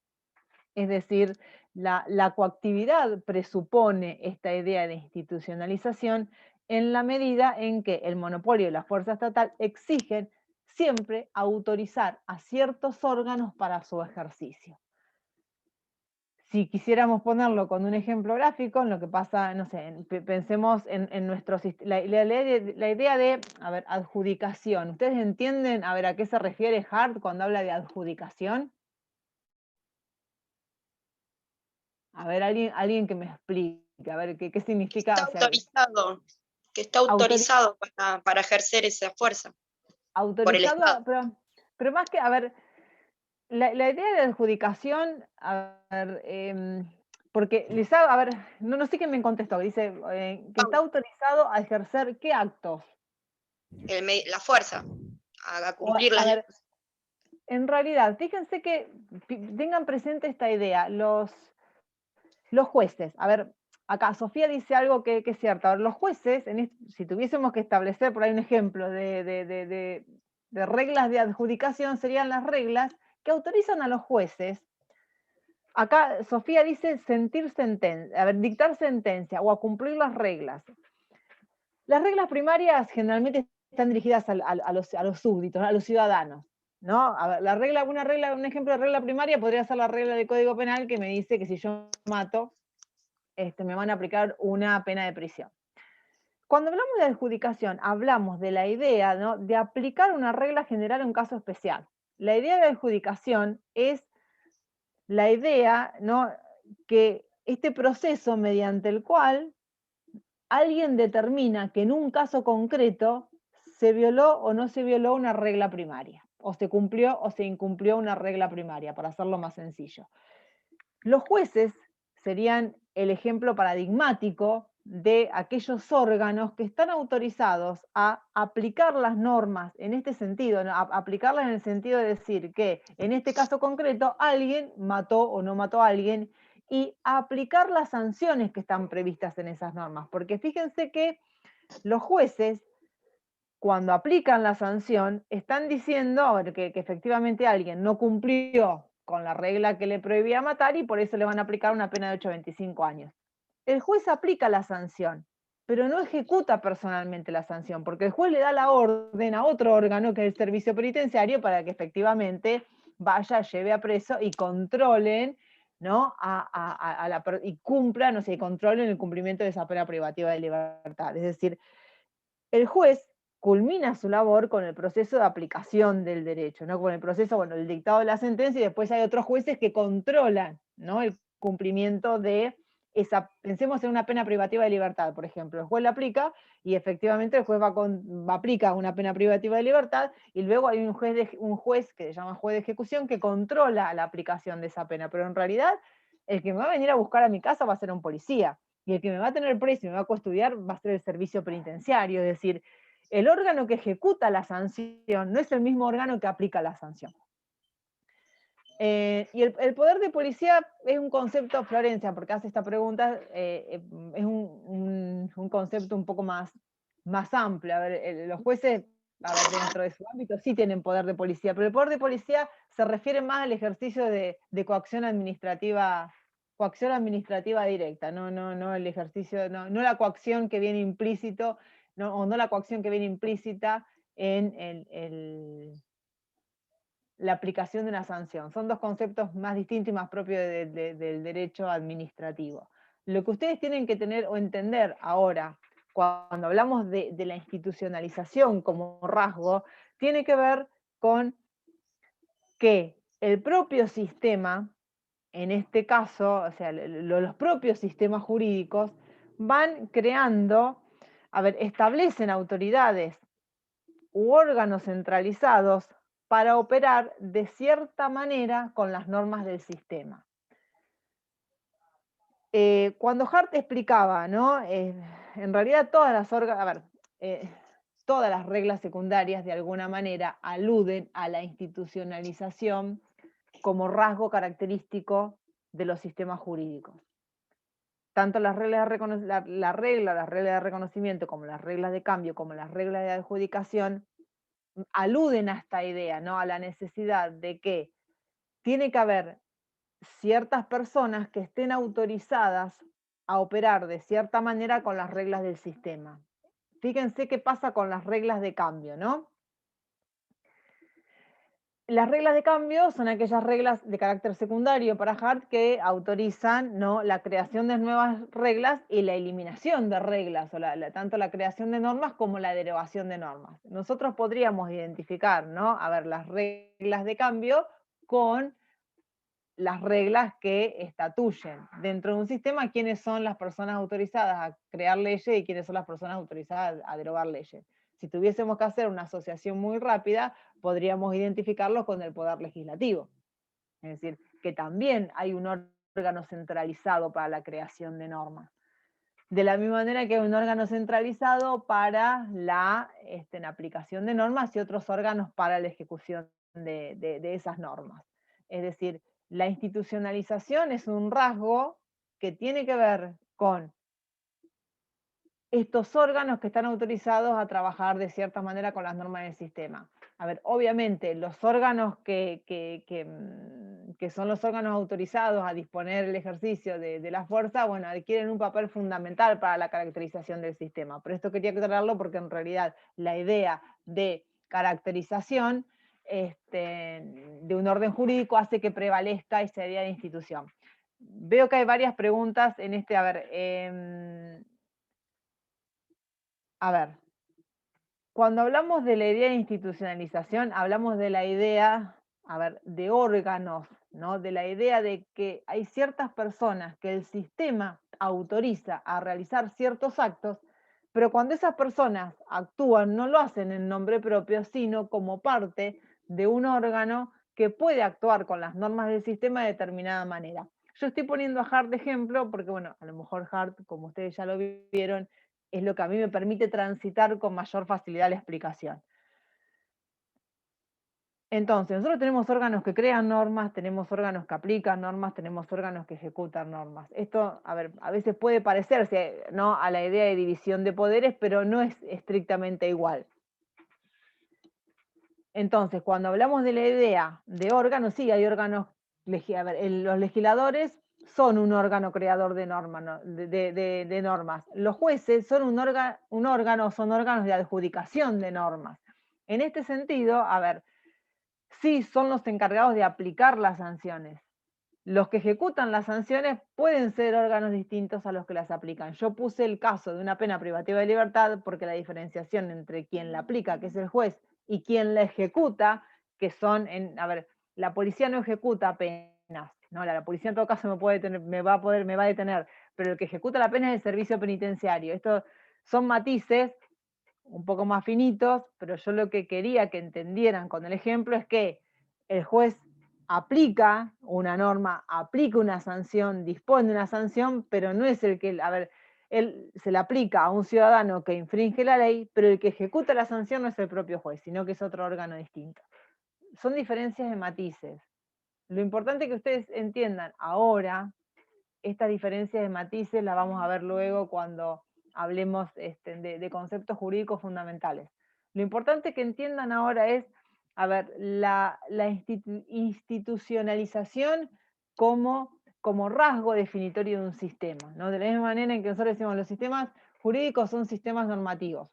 Es decir, la coactividad presupone esta idea de institucionalización en la medida en que el monopolio y la fuerza estatal exigen siempre autorizar a ciertos órganos para su ejercicio. Si quisiéramos ponerlo con un ejemplo gráfico, en lo que pasa, no sé, pensemos en nuestro sistema, la idea de, adjudicación. ¿Ustedes entienden, a qué se refiere Hart cuando habla de adjudicación? A ver, alguien que me explique, a ver, ¿qué significa? Que está autorizado para ejercer esa fuerza. Autorizado, pero más que, la idea de adjudicación, porque les hago, no sé quién me contestó, dice que está autorizado a ejercer ¿qué actos? La fuerza, a cumplir las leyes. En realidad, fíjense que tengan presente esta idea, los jueces, acá Sofía dice algo que es cierto, los jueces, si tuviésemos que establecer por ahí un ejemplo de reglas de adjudicación, serían las reglas que autorizan a los jueces. Acá Sofía dice dictar sentencia o a cumplir las reglas. Las reglas primarias generalmente están dirigidas a los súbditos, a los ciudadanos, ¿no? Un ejemplo de regla primaria podría ser la regla del Código Penal que me dice que si yo mato, me van a aplicar una pena de prisión. Cuando hablamos de adjudicación, hablamos de la idea, ¿no?, de aplicar una regla general a un caso especial. La idea de adjudicación es la idea, ¿no?, que este proceso mediante el cual alguien determina que en un caso concreto se violó o no se violó una regla primaria, o se cumplió o se incumplió una regla primaria, para hacerlo más sencillo. Los jueces serían el ejemplo paradigmático de aquellos órganos que están autorizados a aplicar las normas en este sentido, ¿no?, a aplicarlas en el sentido de decir que en este caso concreto alguien mató o no mató a alguien, y a aplicar las sanciones que están previstas en esas normas. Porque fíjense que los jueces, cuando aplican la sanción, están diciendo que efectivamente alguien no cumplió con la regla que le prohibía matar y por eso le van a aplicar una pena de 8 a 25 años. El juez aplica la sanción, pero no ejecuta personalmente la sanción, porque el juez le da la orden a otro órgano, que es el servicio penitenciario, para que efectivamente vaya, lleve a preso y controlen, ¿no?, y cumplan, no sé, y controlen el cumplimiento de esa pena privativa de libertad. Es decir, el juez culmina su labor con el proceso de aplicación del derecho, ¿no?, con el proceso, el dictado de la sentencia, y después hay otros jueces que controlan, ¿no?, el cumplimiento de pensemos en una pena privativa de libertad, por ejemplo, el juez la aplica y efectivamente el juez aplica una pena privativa de libertad y luego hay un juez que se llama juez de ejecución que controla la aplicación de esa pena, pero en realidad el que me va a venir a buscar a mi casa va a ser un policía y el que me va a tener preso y me va a custodiar va a ser el servicio penitenciario, es decir, el órgano que ejecuta la sanción no es el mismo órgano que aplica la sanción. Y el poder de policía es un concepto, Florencia, porque hace esta pregunta, es un concepto un poco más amplio. A ver, los jueces, a ver, dentro de su ámbito sí tienen poder de policía, pero el poder de policía se refiere más al ejercicio de coacción administrativa directa, no el ejercicio, no la coacción que viene implícito, o no la coacción que viene implícita en la aplicación de una sanción. Son dos conceptos más distintos y más propios del derecho administrativo. Lo que ustedes tienen que tener o entender ahora, cuando hablamos de la institucionalización como rasgo, tiene que ver con que el propio sistema, en este caso, o sea, los propios sistemas jurídicos, van creando, establecen autoridades u órganos centralizados para operar de cierta manera con las normas del sistema. Cuando Hart explicaba, ¿no? En realidad todas las reglas secundarias de alguna manera aluden a la institucionalización como rasgo característico de los sistemas jurídicos. Tanto las reglas de reconocimiento, como las reglas de cambio, como las reglas de adjudicación, aluden a esta idea, ¿no? A la necesidad de que tiene que haber ciertas personas que estén autorizadas a operar de cierta manera con las reglas del sistema. Fíjense qué pasa con las reglas de cambio, ¿no? Las reglas de cambio son aquellas reglas de carácter secundario para Hart que autorizan, ¿no?, la creación de nuevas reglas y la eliminación de reglas, o tanto la creación de normas como la derogación de normas. Nosotros podríamos identificar, ¿no?, las reglas de cambio con las reglas que estatuyen dentro de un sistema, quiénes son las personas autorizadas a crear leyes y quiénes son las personas autorizadas a derogar leyes. Si tuviésemos que hacer una asociación muy rápida, podríamos identificarlo con el poder legislativo. Es decir, que también hay un órgano centralizado para la creación de normas. De la misma manera que hay un órgano centralizado para la aplicación de normas y otros órganos para la ejecución de esas normas. Es decir, la institucionalización es un rasgo que tiene que ver con estos órganos que están autorizados a trabajar de cierta manera con las normas del sistema. Obviamente los órganos que son los órganos autorizados a disponer el ejercicio de la fuerza, bueno, adquieren un papel fundamental para la caracterización del sistema. Por esto quería aclararlo porque en realidad la idea de caracterización de un orden jurídico hace que prevalezca esa idea de institución. Veo que hay varias preguntas en este, cuando hablamos de la idea de institucionalización, hablamos de la idea, de órganos, ¿no? De la idea de que hay ciertas personas que el sistema autoriza a realizar ciertos actos, pero cuando esas personas actúan, no lo hacen en nombre propio, sino como parte de un órgano que puede actuar con las normas del sistema de determinada manera. Yo estoy poniendo a Hart de ejemplo porque, bueno, a lo mejor Hart, como ustedes ya lo vieron, es lo que a mí me permite transitar con mayor facilidad la explicación. Entonces, nosotros tenemos órganos que crean normas, tenemos órganos que aplican normas, tenemos órganos que ejecutan normas. Esto, a veces puede parecerse, ¿no?, a la idea de división de poderes, pero no es estrictamente igual. Entonces, cuando hablamos de la idea de órganos, sí, hay órganos, los legisladores son un órgano creador de normas, de normas. Los jueces son son órganos de adjudicación de normas. En este sentido, sí son los encargados de aplicar las sanciones. Los que ejecutan las sanciones pueden ser órganos distintos a los que las aplican. Yo puse el caso de una pena privativa de libertad porque la diferenciación entre quien la aplica, que es el juez, y quien la ejecuta, que son, la policía no ejecuta penas, ¿no? La policía en todo caso me va a detener, pero el que ejecuta la pena es el servicio penitenciario. Estos son matices un poco más finitos, pero yo lo que quería que entendieran con el ejemplo es que el juez aplica una norma, aplica una sanción, dispone de una sanción, pero no es el que, a ver, él se la aplica a un ciudadano que infringe la ley, pero el que ejecuta la sanción no es el propio juez, sino que es otro órgano distinto. Son diferencias de matices. Lo importante es que ustedes entiendan ahora, estas diferencias de matices las vamos a ver luego cuando hablemos de conceptos jurídicos fundamentales. Lo importante que entiendan ahora es, a ver, la institucionalización como rasgo definitorio de un sistema, ¿no? De la misma manera en que nosotros decimos los sistemas jurídicos son sistemas normativos.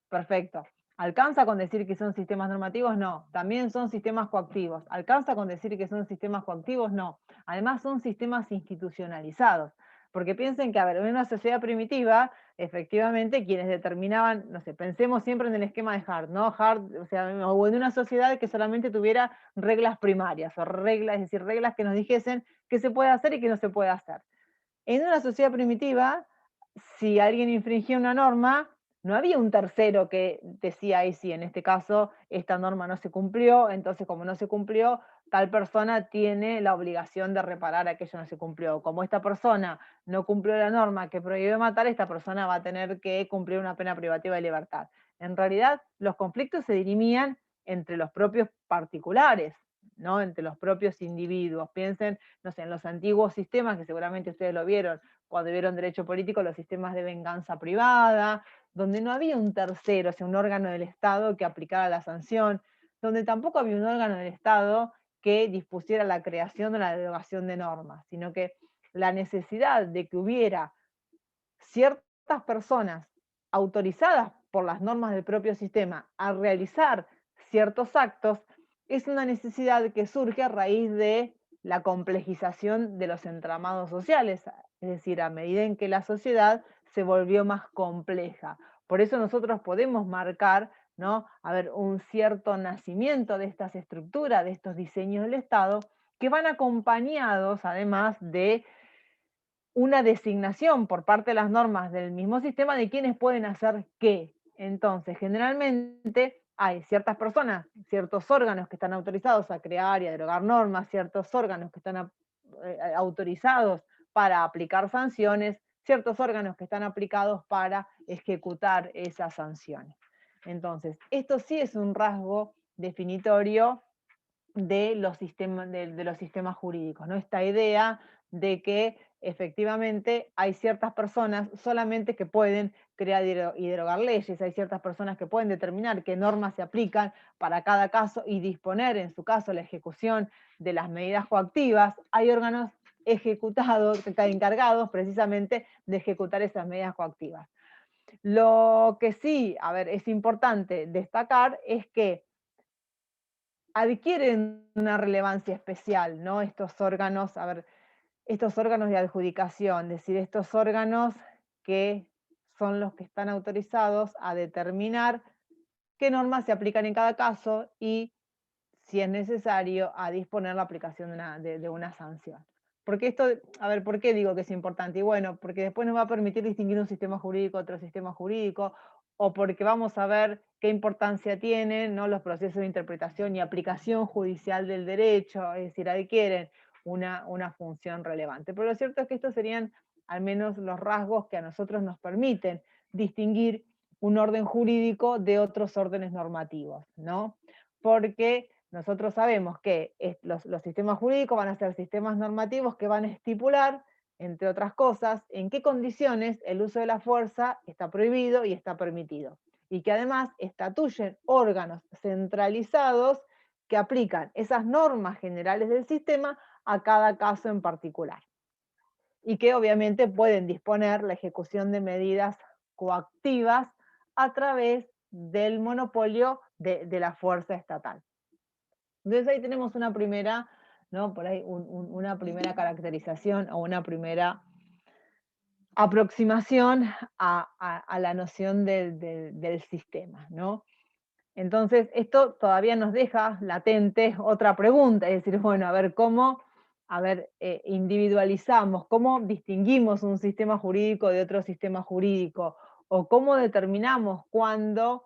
Perfecto. ¿Alcanza con decir que son sistemas normativos? No. También son sistemas coactivos. ¿Alcanza con decir que son sistemas coactivos? No. Además son sistemas institucionalizados. Porque piensen que, a ver, en una sociedad primitiva, efectivamente, quienes determinaban, no sé, pensemos siempre en el esquema de Hart, ¿no? Hart, o sea, o en una sociedad que solamente tuviera reglas primarias, o reglas, es decir, reglas que nos dijesen qué se puede hacer y qué no se puede hacer. En una sociedad primitiva, si alguien infringía una norma, no había un tercero que decía, ahí sí, en este caso esta norma no se cumplió, entonces como no se cumplió, tal persona tiene la obligación de reparar aquello que no se cumplió. Como esta persona no cumplió la norma que prohíbe matar, esta persona va a tener que cumplir una pena privativa de libertad. En realidad, los conflictos se dirimían entre los propios particulares, ¿no? Entre los propios individuos. Piensen, no sé, en los antiguos sistemas, que seguramente ustedes lo vieron cuando vieron derecho político, los sistemas de venganza privada, donde no había un tercero, o sea, un órgano del Estado que aplicara la sanción, donde tampoco había un órgano del Estado que dispusiera la creación o la derogación de normas, sino que la necesidad de que hubiera ciertas personas autorizadas por las normas del propio sistema a realizar ciertos actos es una necesidad que surge a raíz de la complejización de los entramados sociales, es decir, a medida en que la sociedad se volvió más compleja. Por eso nosotros podemos marcar, ¿no? A ver, un cierto nacimiento de estas estructuras, de estos diseños del Estado, que van acompañados además de una designación por parte de las normas del mismo sistema de quiénes pueden hacer qué. Entonces, generalmente hay ciertas personas, ciertos órganos que están autorizados a crear y a derogar normas, ciertos órganos que están autorizados para aplicar sanciones, ciertos órganos que están aplicados para ejecutar esas sanciones. Entonces, esto sí es un rasgo definitorio de los sistemas jurídicos, ¿no? Esta idea de que efectivamente hay ciertas personas solamente que pueden crear y derogar leyes, hay ciertas personas que pueden determinar qué normas se aplican para cada caso y disponer, en su caso, la ejecución de las medidas coactivas. Hay órganos ejecutados, encargados precisamente de ejecutar esas medidas coactivas. Lo que sí, a ver, es importante destacar es que adquieren una relevancia especial, ¿no? Estos órganos, a ver, estos órganos de adjudicación, es decir, estos órganos que son los que están autorizados a determinar qué normas se aplican en cada caso y, si es necesario, a disponer la aplicación de una sanción. Porque esto, a ver, ¿por qué digo que es importante? Y bueno, porque después nos va a permitir distinguir un sistema jurídico de otro sistema jurídico, o porque vamos a ver qué importancia tienen, ¿no?, los procesos de interpretación y aplicación judicial del derecho, es decir, adquieren una función relevante. Pero lo cierto es que estos serían al menos los rasgos que a nosotros nos permiten distinguir un orden jurídico de otros órdenes normativos, ¿no? Porque nosotros sabemos que los sistemas jurídicos van a ser sistemas normativos que van a estipular, entre otras cosas, en qué condiciones el uso de la fuerza está prohibido y está permitido. Y que además estatuyen órganos centralizados que aplican esas normas generales del sistema a cada caso en particular. Y que obviamente pueden disponer la ejecución de medidas coactivas a través del monopolio de la fuerza estatal. Entonces ahí tenemos una primera, ¿no?, por ahí una primera caracterización o una primera aproximación a la noción del sistema, ¿no? Entonces esto todavía nos deja latente otra pregunta, es decir, bueno, a ver, ¿cómo individualizamos, cómo distinguimos un sistema jurídico de otro sistema jurídico, o cómo determinamos cuándo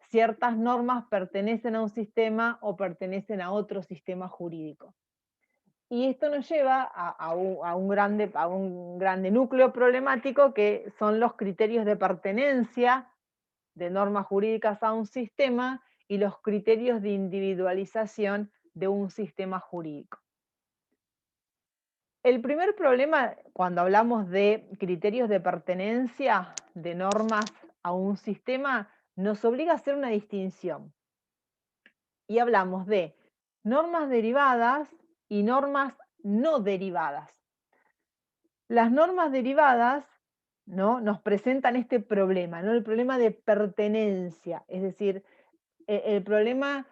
ciertas normas pertenecen a un sistema o pertenecen a otro sistema jurídico. Y esto nos lleva a un grande núcleo problemático, que son los criterios de pertenencia de normas jurídicas a un sistema y los criterios de individualización de un sistema jurídico. El primer problema, cuando hablamos de criterios de pertenencia de normas a un sistema, nos obliga a hacer una distinción. Y hablamos de normas derivadas y normas no derivadas. Las normas derivadas, ¿no?, nos presentan este problema, ¿no?, el problema de pertenencia, es decir, el problema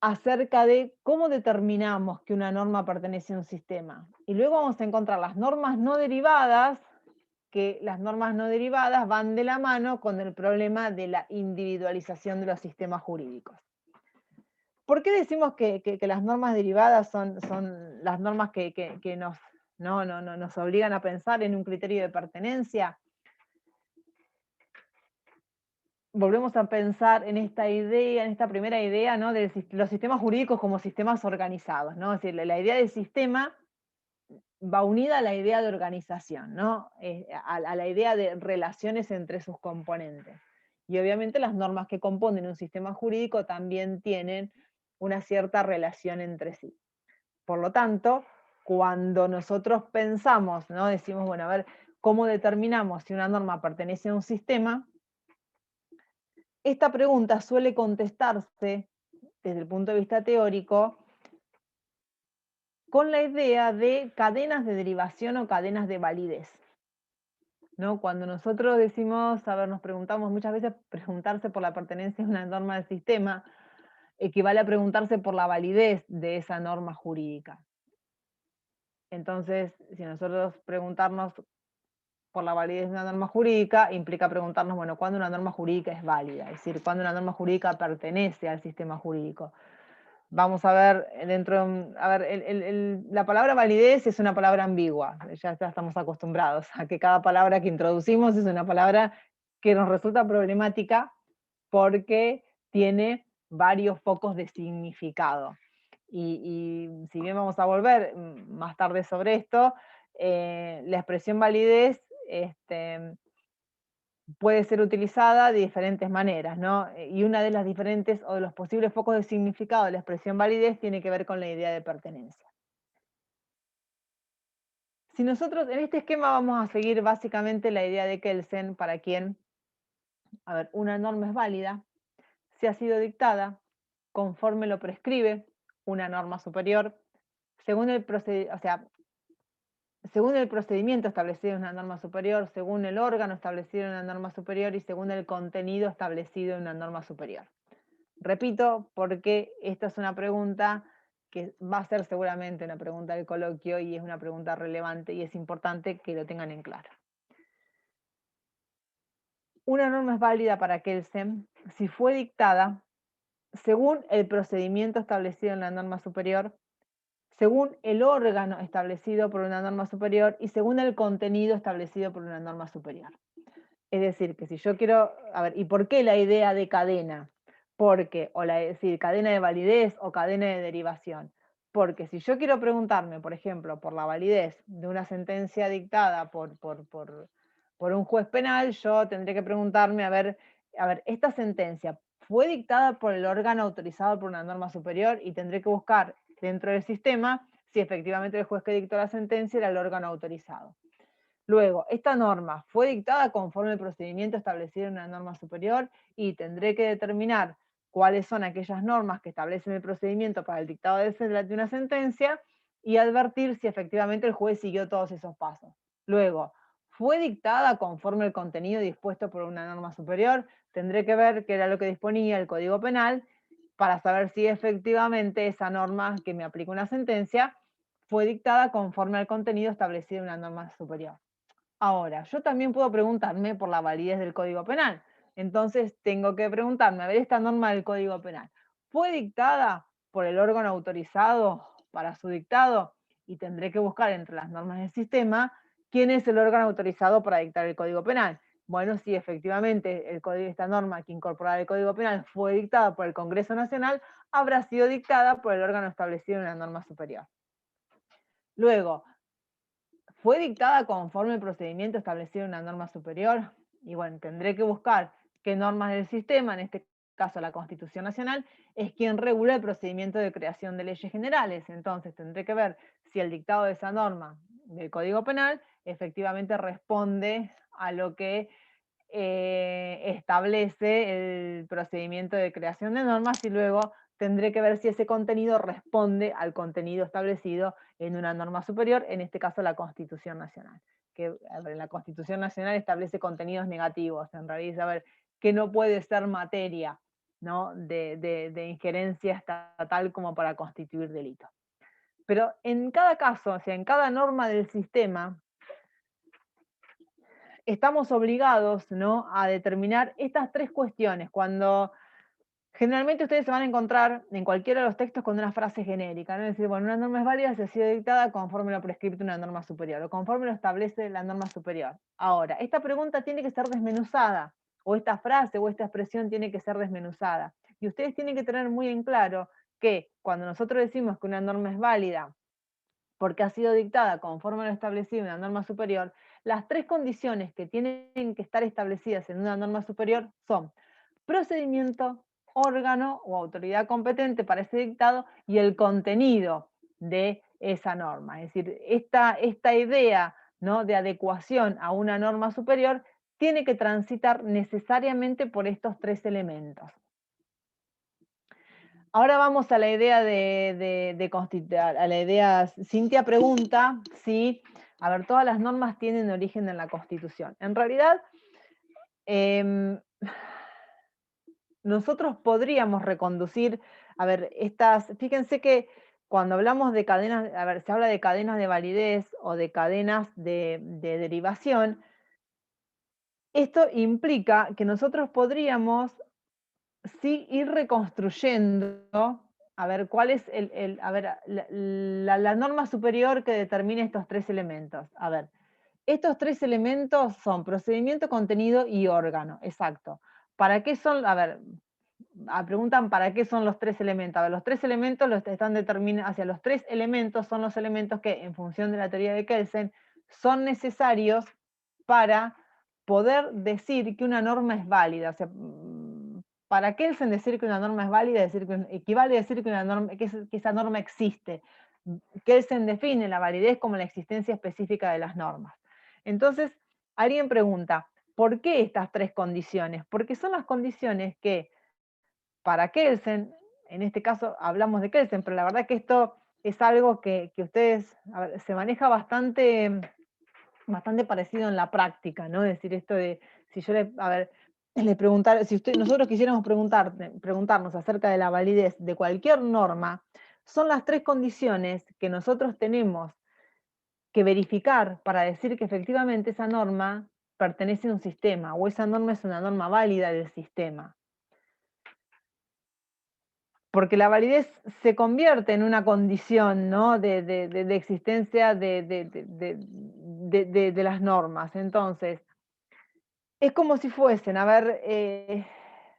acerca de cómo determinamos que una norma pertenece a un sistema. Y luego vamos a encontrar las normas no derivadas, que las normas no derivadas van de la mano con el problema de la individualización de los sistemas jurídicos. ¿Por qué decimos que las normas derivadas son las normas que nos obligan a pensar en un criterio de pertenencia? Volvemos a pensar en esta idea, en esta primera idea, ¿no?, de los sistemas jurídicos como sistemas organizados, ¿no? Es decir, la idea de sistema va unida a la idea de organización, ¿no?, a la idea de relaciones entre sus componentes. Y obviamente las normas que componen un sistema jurídico también tienen una cierta relación entre sí. Por lo tanto, cuando nosotros pensamos, ¿no?, decimos, bueno, a ver, ¿cómo determinamos si una norma pertenece a un sistema? Esta pregunta suele contestarse desde el punto de vista teórico con la idea de cadenas de derivación o cadenas de validez, ¿no? Cuando nosotros decimos, a ver, nos preguntamos muchas veces, preguntarse por la pertenencia a una norma del sistema equivale a preguntarse por la validez de esa norma jurídica. Entonces, si nosotros preguntarnos por la validez de una norma jurídica, implica preguntarnos, bueno, ¿cuándo una norma jurídica es válida? Es decir, ¿cuándo una norma jurídica pertenece al sistema jurídico? Vamos a ver, la palabra validez es una palabra ambigua, ya estamos acostumbrados a que cada palabra que introducimos es una palabra que nos resulta problemática porque tiene varios focos de significado. Y si bien vamos a volver más tarde sobre esto, la expresión validez puede ser utilizada de diferentes maneras, ¿no? Y una de las diferentes o de los posibles focos de significado de la expresión validez tiene que ver con la idea de pertenencia. Si nosotros en este esquema vamos a seguir básicamente la idea de Kelsen, para quien, a ver, una norma es válida si ha sido dictada conforme lo prescribe una norma superior, según el procedimiento establecido en una norma superior, según el órgano establecido en una norma superior y según el contenido establecido en una norma superior. Repito, porque esta es una pregunta que va a ser seguramente una pregunta del coloquio y es una pregunta relevante y es importante que lo tengan en claro. Una norma es válida para Kelsen si fue dictada según el procedimiento establecido en la norma superior, según el órgano establecido por una norma superior y según el contenido establecido por una norma superior. Es decir, que si yo quiero, a ver, ¿y por qué la idea de cadena? Porque, es decir, cadena de validez o cadena de derivación. Porque si yo quiero preguntarme, por ejemplo, por la validez de una sentencia dictada por un juez penal, yo tendré que preguntarme, a ver, esta sentencia fue dictada por el órgano autorizado por una norma superior y tendré que buscar dentro del sistema si efectivamente el juez que dictó la sentencia era el órgano autorizado. Luego, esta norma fue dictada conforme al procedimiento establecido en una norma superior y tendré que determinar cuáles son aquellas normas que establecen el procedimiento para el dictado de una sentencia y advertir si efectivamente el juez siguió todos esos pasos. Luego, fue dictada conforme al contenido dispuesto por una norma superior, tendré que ver qué era lo que disponía el Código Penal para saber si efectivamente esa norma que me aplica una sentencia fue dictada conforme al contenido establecido en una norma superior. Ahora, yo también puedo preguntarme por la validez del Código Penal. Entonces tengo que preguntarme, a ver, esta norma del Código Penal, ¿fue dictada por el órgano autorizado para su dictado y tendré que buscar entre las normas del sistema quién es el órgano autorizado para dictar el Código Penal. Bueno, sí, efectivamente, esta norma que incorporaba el Código Penal fue dictada por el Congreso Nacional, habrá sido dictada por el órgano establecido en una norma superior. Luego, ¿fue dictada conforme el procedimiento establecido en una norma superior? Y bueno, tendré que buscar qué normas del sistema, en este caso la Constitución Nacional, es quien regula el procedimiento de creación de leyes generales. Entonces tendré que ver si el dictado de esa norma del Código Penal efectivamente responde a lo que establece el procedimiento de creación de normas, y luego tendré que ver si ese contenido responde al contenido establecido en una norma superior, en este caso la Constitución Nacional. Que la Constitución Nacional establece contenidos negativos, en realidad, a ver, que no puede ser materia, ¿no?, de injerencia estatal como para constituir delito. Pero en cada caso, o sea, en cada norma del sistema, estamos obligados, ¿no?, a determinar estas tres cuestiones. Cuando generalmente ustedes se van a encontrar en cualquiera de los textos con una frase genérica, ¿no? Es decir, bueno, una norma es válida si ha sido dictada conforme lo prescrito una norma superior, o conforme lo establece la norma superior. Ahora, esta pregunta tiene que ser desmenuzada, o esta frase o esta expresión tiene que ser desmenuzada. Y ustedes tienen que tener muy en claro que cuando nosotros decimos que una norma es válida porque ha sido dictada conforme lo establecido en una norma superior, las tres condiciones que tienen que estar establecidas en una norma superior son procedimiento, órgano o autoridad competente para ese dictado y el contenido de esa norma. Es decir, esta idea, ¿no?, de adecuación a una norma superior tiene que transitar necesariamente por estos tres elementos. Ahora vamos a la idea a la idea. Cintia pregunta si, a ver, todas las normas tienen origen en la Constitución. En realidad, nosotros podríamos reconducir, a ver, fíjense que cuando hablamos de cadenas, a ver, se habla de cadenas de validez o de cadenas de derivación. Esto implica que nosotros podríamos sí ir reconstruyendo, a ver, cuál es la norma superior que determina estos tres elementos. A ver, estos tres elementos son procedimiento, contenido y órgano, exacto. ¿Para qué son? A ver, preguntan ¿para qué son los tres elementos? A ver, los tres elementos están determinados, hacia los tres elementos son los elementos que, en función de la teoría de Kelsen, son necesarios para poder decir que una norma es válida. O sea, para Kelsen decir que una norma es válida, equivale a decir que esa norma existe. Kelsen define la validez como la existencia específica de las normas. Entonces, alguien pregunta, ¿por qué estas tres condiciones? Porque son las condiciones que, para Kelsen, en este caso hablamos de Kelsen, pero la verdad que esto es algo que ustedes, se maneja bastante parecido en la práctica, ¿no? Es decir, esto de, si yo le preguntara, si nosotros quisiéramos preguntarnos acerca de la validez de cualquier norma, son las tres condiciones que nosotros tenemos que verificar para decir que efectivamente esa norma pertenece a un sistema, o esa norma es una norma válida del sistema. Porque la validez se convierte en una condición, ¿no?, de existencia de las normas. Entonces, es como si fuesen, a ver,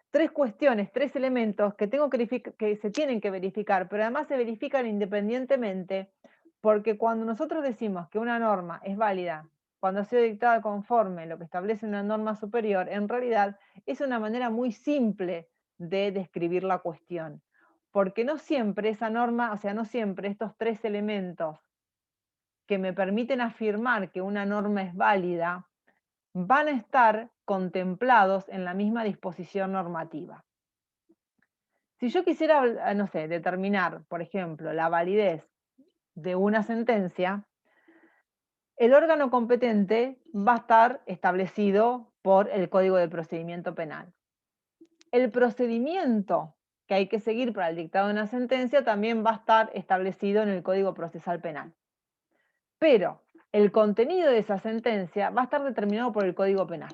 tres cuestiones, tres elementos que se tienen que verificar, pero además se verifican independientemente, porque cuando nosotros decimos que una norma es válida, cuando ha sido dictada conforme lo que establece una norma superior, en realidad es una manera muy simple de describir la cuestión. Porque no siempre esa norma, o sea, no siempre estos tres elementos que me permiten afirmar que una norma es válida van a estar contemplados en la misma disposición normativa. Si yo quisiera, no sé, determinar, por ejemplo, la validez de una sentencia, el órgano competente va a estar establecido por el Código de Procedimiento Penal. El procedimiento que hay que seguir para el dictado de una sentencia también va a estar establecido en el Código Procesal Penal. Pero el contenido de esa sentencia va a estar determinado por el Código Penal.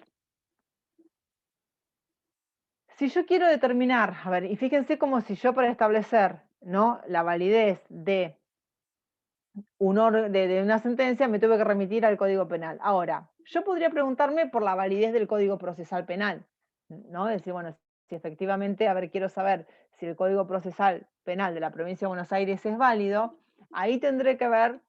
Si yo quiero determinar, a ver, y fíjense como si yo, para establecer, ¿no?, la validez de de una sentencia, me tuve que remitir al Código Penal. Ahora, yo podría preguntarme por la validez del Código Procesal Penal, ¿no? Decir, bueno, si efectivamente, a ver, quiero saber si el Código Procesal Penal de la Provincia de Buenos Aires es válido, ahí tendré que ver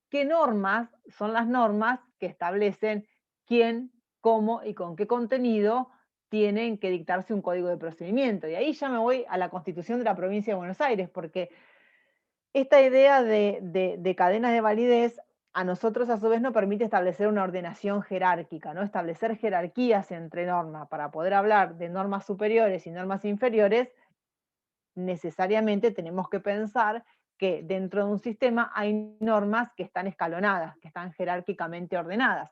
qué normas son las normas que establecen quién, cómo y con qué contenido tienen que dictarse un código de procedimiento. Y ahí ya me voy a la Constitución de la Provincia de Buenos Aires, porque esta idea de cadenas de validez a nosotros a su vez nos permite establecer una ordenación jerárquica, ¿no? Establecer jerarquías entre normas. Para poder hablar de normas superiores y normas inferiores, necesariamente tenemos que pensar que dentro de un sistema hay normas que están escalonadas, que están jerárquicamente ordenadas.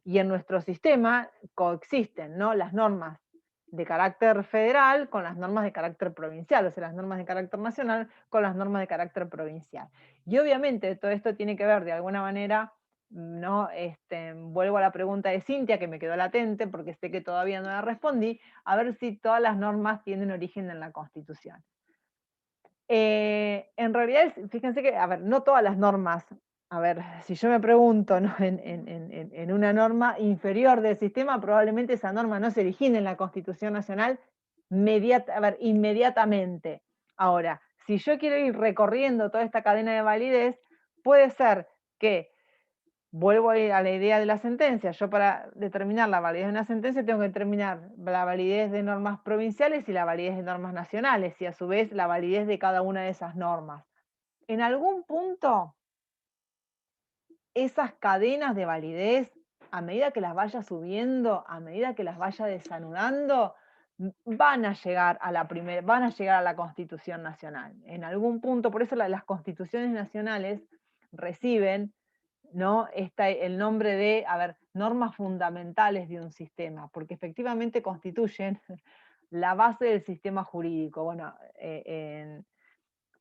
Y en nuestro sistema coexisten, ¿no?, las normas de carácter federal con las normas de carácter provincial, o sea, las normas de carácter nacional con las normas de carácter provincial. Y obviamente todo esto tiene que ver de alguna manera, ¿no? Vuelvo a la pregunta de Cintia, que me quedó latente porque sé que todavía no la respondí, a ver si todas las normas tienen origen en la Constitución. En realidad, fíjense que, a ver, no todas las normas, a ver, si yo me pregunto, ¿no?, en una norma inferior del sistema, probablemente esa norma no se origine en la Constitución Nacional inmediatamente. Ahora, si yo quiero ir recorriendo toda esta cadena de validez, puede ser que, vuelvo a la idea de la sentencia, yo para determinar la validez de una sentencia tengo que determinar la validez de normas provinciales y la validez de normas nacionales, y a su vez la validez de cada una de esas normas. En algún punto, esas cadenas de validez, a medida que las vaya subiendo, a medida que las vaya desanudando, van a llegar a la Constitución Nacional. En algún punto, por eso las constituciones nacionales reciben, ¿no?, el nombre de, a ver, normas fundamentales de un sistema, porque efectivamente constituyen la base del sistema jurídico. Bueno,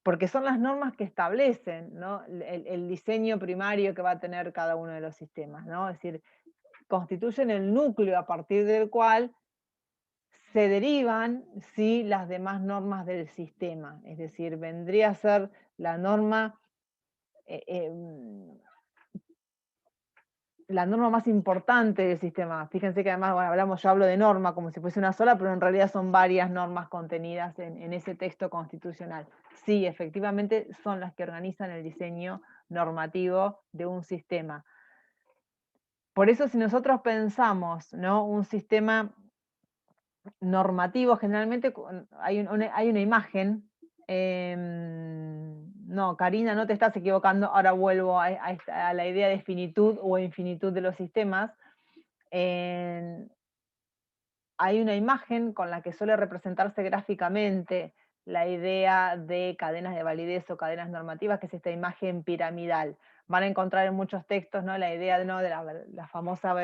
porque son las normas que establecen, ¿no?, el diseño primario que va a tener cada uno de los sistemas, ¿no? Es decir, constituyen el núcleo a partir del cual se derivan, sí, las demás normas del sistema. Es decir, vendría a ser la norma más importante del sistema. Fíjense que además, bueno, yo hablo de norma como si fuese una sola, pero en realidad son varias normas contenidas en ese texto constitucional. Sí, efectivamente son las que organizan el diseño normativo de un sistema. Por eso, si nosotros pensamos, ¿no?, un sistema normativo, generalmente hay una imagen. No, Karina, no te estás equivocando, ahora vuelvo a la idea de finitud o infinitud de los sistemas. Hay una imagen con la que suele representarse gráficamente la idea de cadenas de validez o cadenas normativas, que es esta imagen piramidal. Van a encontrar en muchos textos, ¿no?, la idea, ¿no?, de la famosa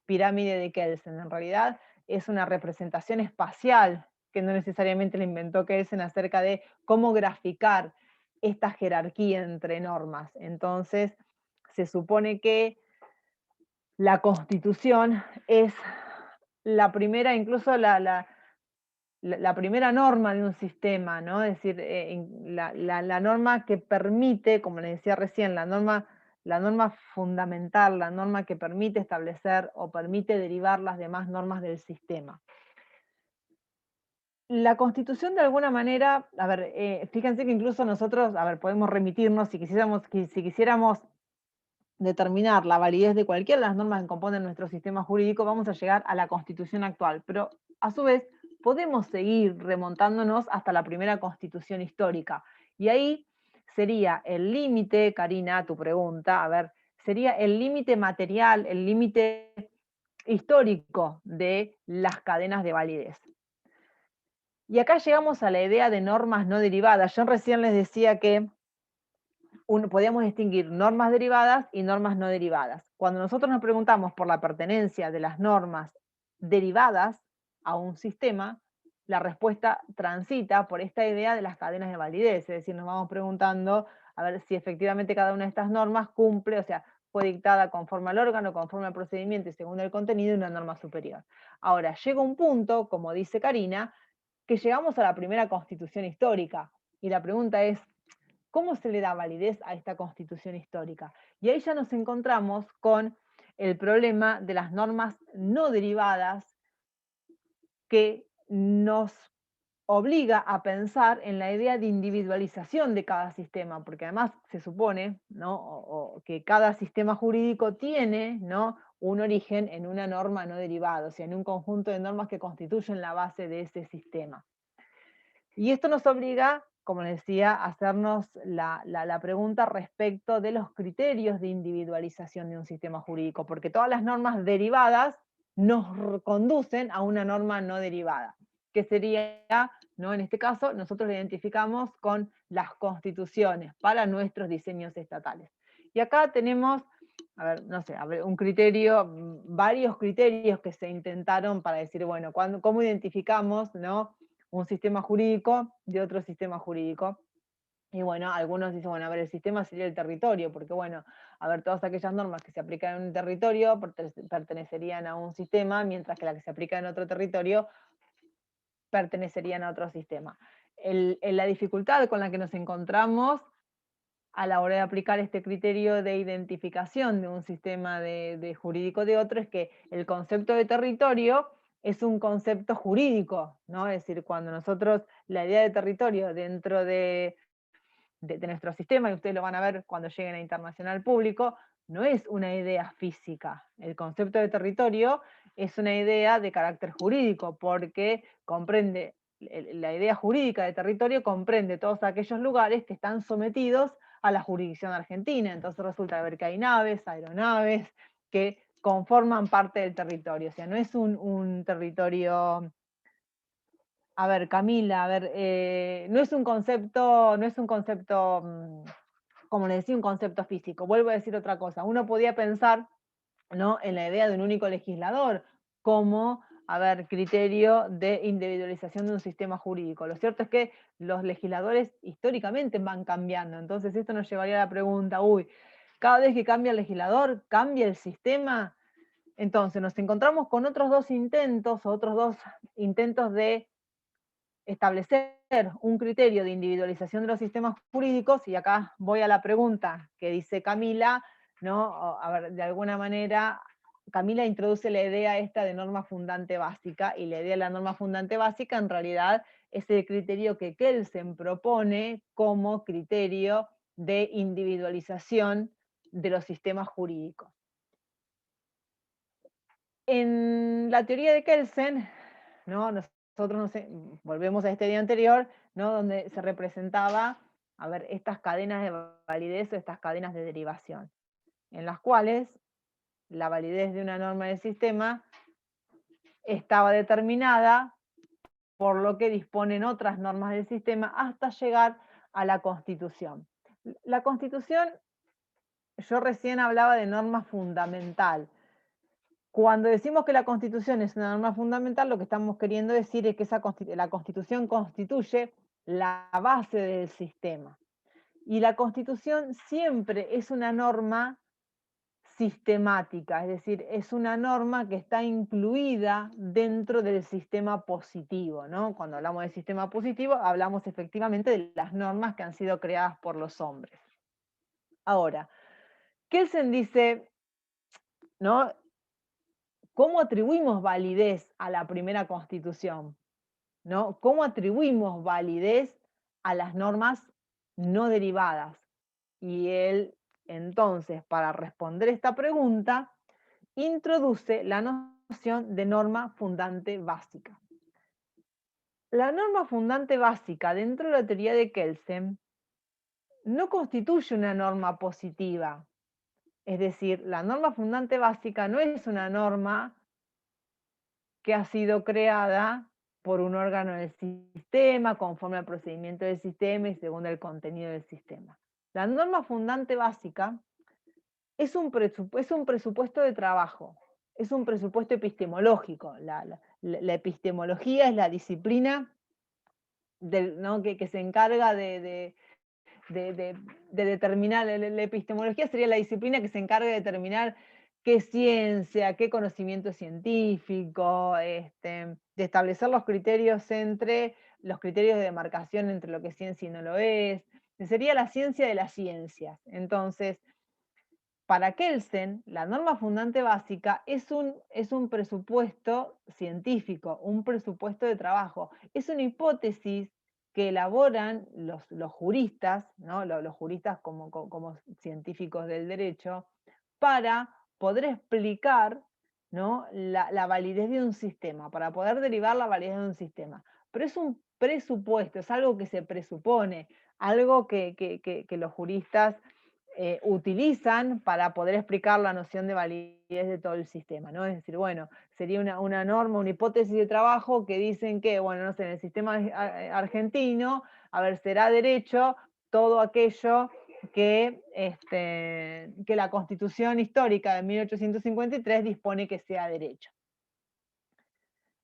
pirámide de Kelsen. En realidad es una representación espacial que no necesariamente la inventó Kelsen, acerca de cómo graficar esta jerarquía entre normas. Entonces, se supone que la Constitución es la primera, incluso la primera norma de un sistema, ¿no? Es decir, la norma que permite, como les decía recién, la norma fundamental, la norma que permite establecer o permite derivar las demás normas del sistema. La Constitución, de alguna manera, a ver, fíjense que incluso nosotros, a ver, podemos remitirnos, si quisiéramos determinar la validez de cualquiera de las normas que componen nuestro sistema jurídico, vamos a llegar a la Constitución actual, pero a su vez podemos seguir remontándonos hasta la primera Constitución histórica, y ahí sería el límite, Karina, tu pregunta, a ver, sería el límite material, el límite histórico de las cadenas de validez. Y acá llegamos a la idea de normas no derivadas. Yo recién les decía que podíamos distinguir normas derivadas y normas no derivadas. Cuando nosotros nos preguntamos por la pertenencia de las normas derivadas a un sistema, la respuesta transita por esta idea de las cadenas de validez, es decir, nos vamos preguntando a ver si efectivamente cada una de estas normas cumple, o sea, fue dictada conforme al órgano, conforme al procedimiento y según el contenido de una norma superior. Ahora, llega un punto, como dice Karina, que llegamos a la primera Constitución histórica, y la pregunta es, ¿Cómo se le da validez a esta constitución histórica? Y ahí ya nos encontramos con el problema de las normas no derivadas que nos obliga a pensar en la idea de individualización de cada sistema, porque además se supone, ¿no? que cada sistema jurídico tiene, ¿no? un origen en una norma no derivada, o sea, en un conjunto de normas que constituyen la base de ese sistema. Y esto nos obliga, como les decía, a hacernos la pregunta respecto de los criterios de individualización de un sistema jurídico, porque todas las normas derivadas nos conducen a una norma no derivada, que sería, ¿no? en este caso, nosotros la identificamos con las constituciones para nuestros diseños estatales. Y acá tenemos, a ver, no sé, un criterio, varios criterios que se intentaron para decir, bueno, ¿cómo identificamos, ¿no? un sistema jurídico de otro sistema jurídico? Y bueno, algunos dicen, bueno, a ver, el sistema sería el territorio, porque bueno, a ver, todas aquellas normas que se aplican en un territorio pertenecerían a un sistema, mientras que las que se aplican en otro territorio pertenecerían a otro sistema. La dificultad con la que nos encontramos a la hora de aplicar este criterio de identificación de un sistema de jurídico de otro es que el concepto de territorio es un concepto jurídico, ¿no? Es decir, cuando nosotros, la idea de territorio dentro de nuestro sistema, y ustedes lo van a ver cuando lleguen a Internacional Público, no es una idea física. El concepto de territorio es una idea de carácter jurídico, porque comprende, la idea jurídica de territorio comprende todos aquellos lugares que están sometidos a la jurisdicción argentina. Entonces resulta ver que hay naves, aeronaves, que conforman parte del territorio. O sea, no es un territorio... A ver, Camila, a ver, no es un concepto, como le decía, un concepto físico. Vuelvo a decir otra cosa. Uno podía pensar, ¿no? en la idea de un único legislador como, a ver, criterio de individualización de un sistema jurídico. Lo cierto es que los legisladores históricamente van cambiando. Entonces esto nos llevaría a la pregunta, uy, cada vez que cambia el legislador, ¿cambia el sistema? Entonces nos encontramos con otros dos intentos de establecer un criterio de individualización de los sistemas jurídicos, y acá voy a la pregunta que dice Camila, ¿no? A ver, de alguna manera, Camila introduce la idea esta de norma fundante básica, y la idea de la norma fundante básica en realidad es el criterio que Kelsen propone como criterio de individualización de los sistemas jurídicos. En la teoría de Kelsen, ¿no? Nosotros volvemos a este día anterior, ¿no? donde se representaba, a ver, estas cadenas de validez o estas cadenas de derivación, en las cuales la validez de una norma del sistema estaba determinada por lo que disponen otras normas del sistema hasta llegar a la Constitución. La Constitución, yo recién hablaba de norma fundamental. Cuando decimos que la Constitución es una norma fundamental, lo que estamos queriendo decir es que la Constitución constituye la base del sistema. Y la Constitución siempre es una norma sistemática, es decir, es una norma que está incluida dentro del sistema positivo, ¿no? Cuando hablamos del sistema positivo, hablamos efectivamente de las normas que han sido creadas por los hombres. Ahora, Kelsen dice, ¿no? ¿Cómo atribuimos validez a la primera Constitución? ¿No? ¿Cómo atribuimos validez a las normas no derivadas? Y él, entonces, para responder esta pregunta, introduce la noción de norma fundante básica. La norma fundante básica dentro de la teoría de Kelsen no constituye una norma positiva. Es decir, la norma fundante básica no es una norma que ha sido creada por un órgano del sistema, conforme al procedimiento del sistema y según el contenido del sistema. La norma fundante básica es un presupuesto de trabajo, es un presupuesto epistemológico. La epistemología es la disciplina ¿no? que se encarga de determinar, la epistemología sería la disciplina que se encarga de determinar qué ciencia, qué conocimiento científico, de establecer los criterios de demarcación entre lo que es ciencia y no lo es, sería la ciencia de las ciencias. Entonces, para Kelsen, la norma fundante básica es un presupuesto científico, un presupuesto de trabajo. Es una hipótesis que elaboran los juristas, ¿no? Los juristas como científicos del derecho, para poder explicar, ¿no? la validez de un sistema, para poder derivar la validez de un sistema. Pero es un presupuesto, es algo que se presupone, algo que los juristas utilizan para poder explicar la noción de validez de todo el sistema, ¿no? Es decir, bueno, sería una norma, una hipótesis de trabajo que dicen que, bueno, no sé, en el sistema argentino, a ver, será derecho todo aquello que la Constitución histórica de 1853 dispone que sea derecho.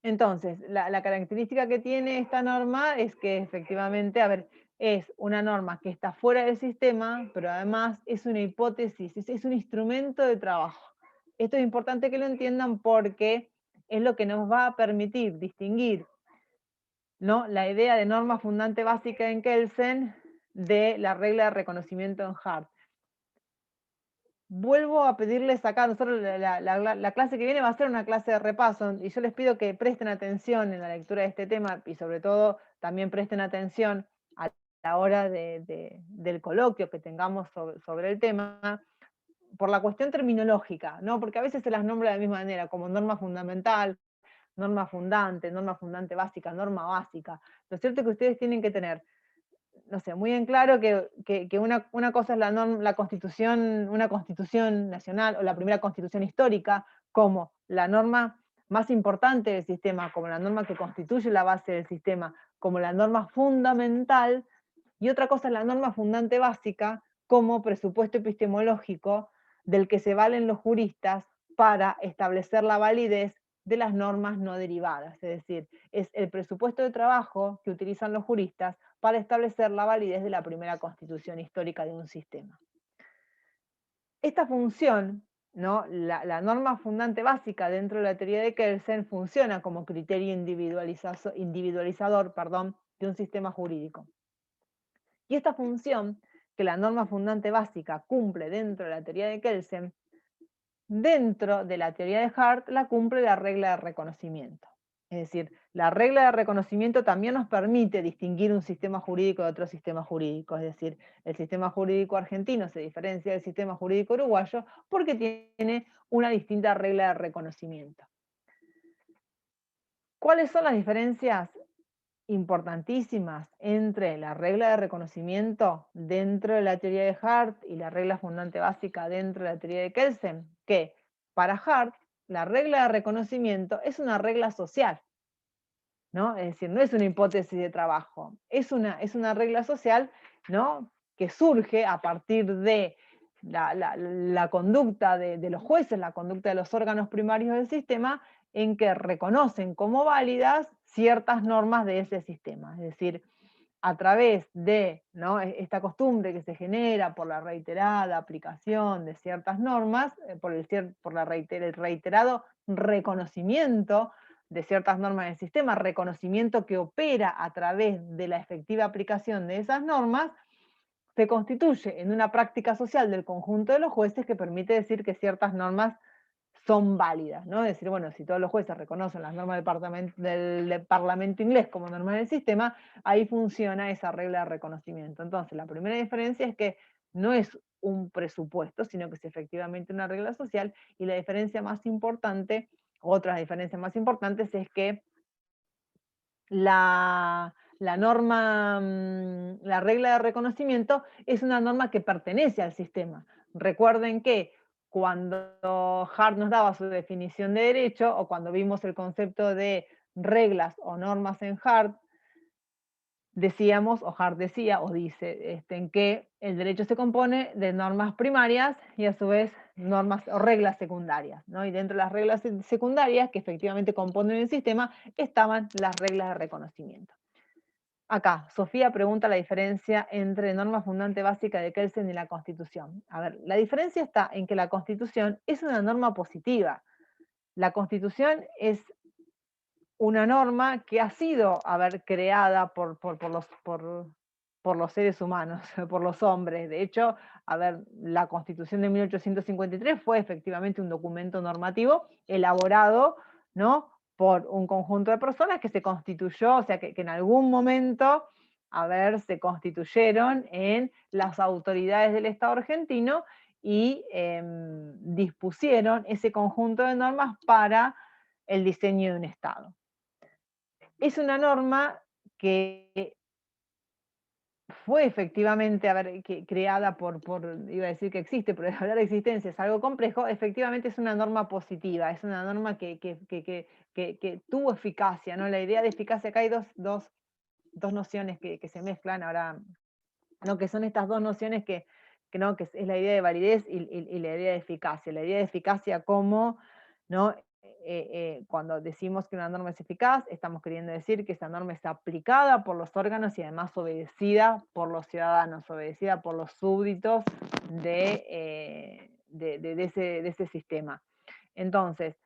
Entonces, la característica que tiene esta norma es que efectivamente, a ver, es una norma que está fuera del sistema, pero además es una hipótesis, es un instrumento de trabajo. Esto es importante que lo entiendan porque es lo que nos va a permitir distinguir, ¿no? La idea de norma fundante básica en Kelsen de la regla de reconocimiento en Hart. Vuelvo a pedirles acá, nosotros la clase que viene va a ser una clase de repaso, y yo les pido que presten atención en la lectura de este tema, y sobre todo también presten atención a la hora del coloquio que tengamos sobre el tema, por la cuestión terminológica, ¿no? Porque a veces se las nombra de la misma manera, como norma fundamental, norma fundante básica, norma básica. Lo cierto es que ustedes tienen que tener, no sé, muy en claro que una cosa es la constitución, una constitución nacional o la primera constitución histórica como la norma más importante del sistema, como la norma que constituye la base del sistema, como la norma fundamental, y otra cosa es la norma fundante básica como presupuesto epistemológico del que se valen los juristas para establecer la validez de las normas no derivadas, es decir, es el presupuesto de trabajo que utilizan los juristas para establecer la validez de la primera constitución histórica de un sistema. Esta función, ¿no? la norma fundante básica dentro de la teoría de Kelsen funciona como criterio individualizador de un sistema jurídico. Y esta función que la norma fundante básica cumple dentro de la teoría de Kelsen, dentro de la teoría de Hart la cumple la regla de reconocimiento. Es decir, la regla de reconocimiento también nos permite distinguir un sistema jurídico de otro sistema jurídico. Es decir, el sistema jurídico argentino se diferencia del sistema jurídico uruguayo porque tiene una distinta regla de reconocimiento. ¿Cuáles son las diferencias importantísimas entre la regla de reconocimiento dentro de la teoría de Hart y la regla fundante básica dentro de la teoría de Kelsen? Que para Hart la regla de reconocimiento es una regla social, ¿no? Es decir, no es una hipótesis de trabajo, es una regla social, ¿no? Que surge a partir de la conducta de los jueces, la conducta de los órganos primarios del sistema, en que reconocen como válidas ciertas normas de ese sistema. Es decir, a través de, ¿no? esta costumbre que se genera por la reiterada aplicación de ciertas normas, por el reiterado reconocimiento de ciertas normas del sistema, reconocimiento que opera a través de la efectiva aplicación de esas normas, se constituye en una práctica social del conjunto de los jueces que permite decir que ciertas normas son válidas, ¿no? Es decir, bueno, si todos los jueces reconocen las normas del Parlamento inglés como normas del sistema, ahí funciona esa regla de reconocimiento. Entonces, la primera diferencia es que no es un presupuesto, sino que es efectivamente una regla social, y la diferencia más importante, otras diferencias más importantes, es que la norma, la regla de reconocimiento es una norma que pertenece al sistema. Recuerden que cuando Hart nos daba su definición de derecho, o cuando vimos el concepto de reglas o normas en Hart, decíamos, o Hart decía, o dice, en que el derecho se compone de normas primarias y a su vez normas o reglas secundarias, ¿no? Y dentro de las reglas secundarias, que efectivamente componen el sistema, estaban las reglas de reconocimiento. Acá, Sofía pregunta la diferencia entre norma fundante básica de Kelsen y la Constitución. A ver, la diferencia está en que la Constitución es una norma positiva. La Constitución es una norma que ha sido, creada por por los seres humanos, por los hombres. De hecho, a ver, la Constitución de 1853 fue efectivamente un documento normativo elaborado, ¿no?, por un conjunto de personas que se constituyó, o sea, que en algún momento, a ver, se constituyeron en las autoridades del Estado argentino y dispusieron ese conjunto de normas para el diseño de un Estado. Es una norma que fue efectivamente, creada iba a decir que existe, pero hablar de existencia es algo complejo. Efectivamente es una norma positiva, es una norma que tuvo eficacia, ¿no? La idea de eficacia, acá hay dos nociones que se mezclan ahora, ¿no? Que son estas dos nociones ¿no? Que es la idea de validez y la idea de eficacia. La idea de eficacia como, ¿no? Cuando decimos que una norma es eficaz, estamos queriendo decir que esa norma es aplicada por los órganos y además obedecida por los ciudadanos, obedecida por los súbditos de ese sistema. Entonces,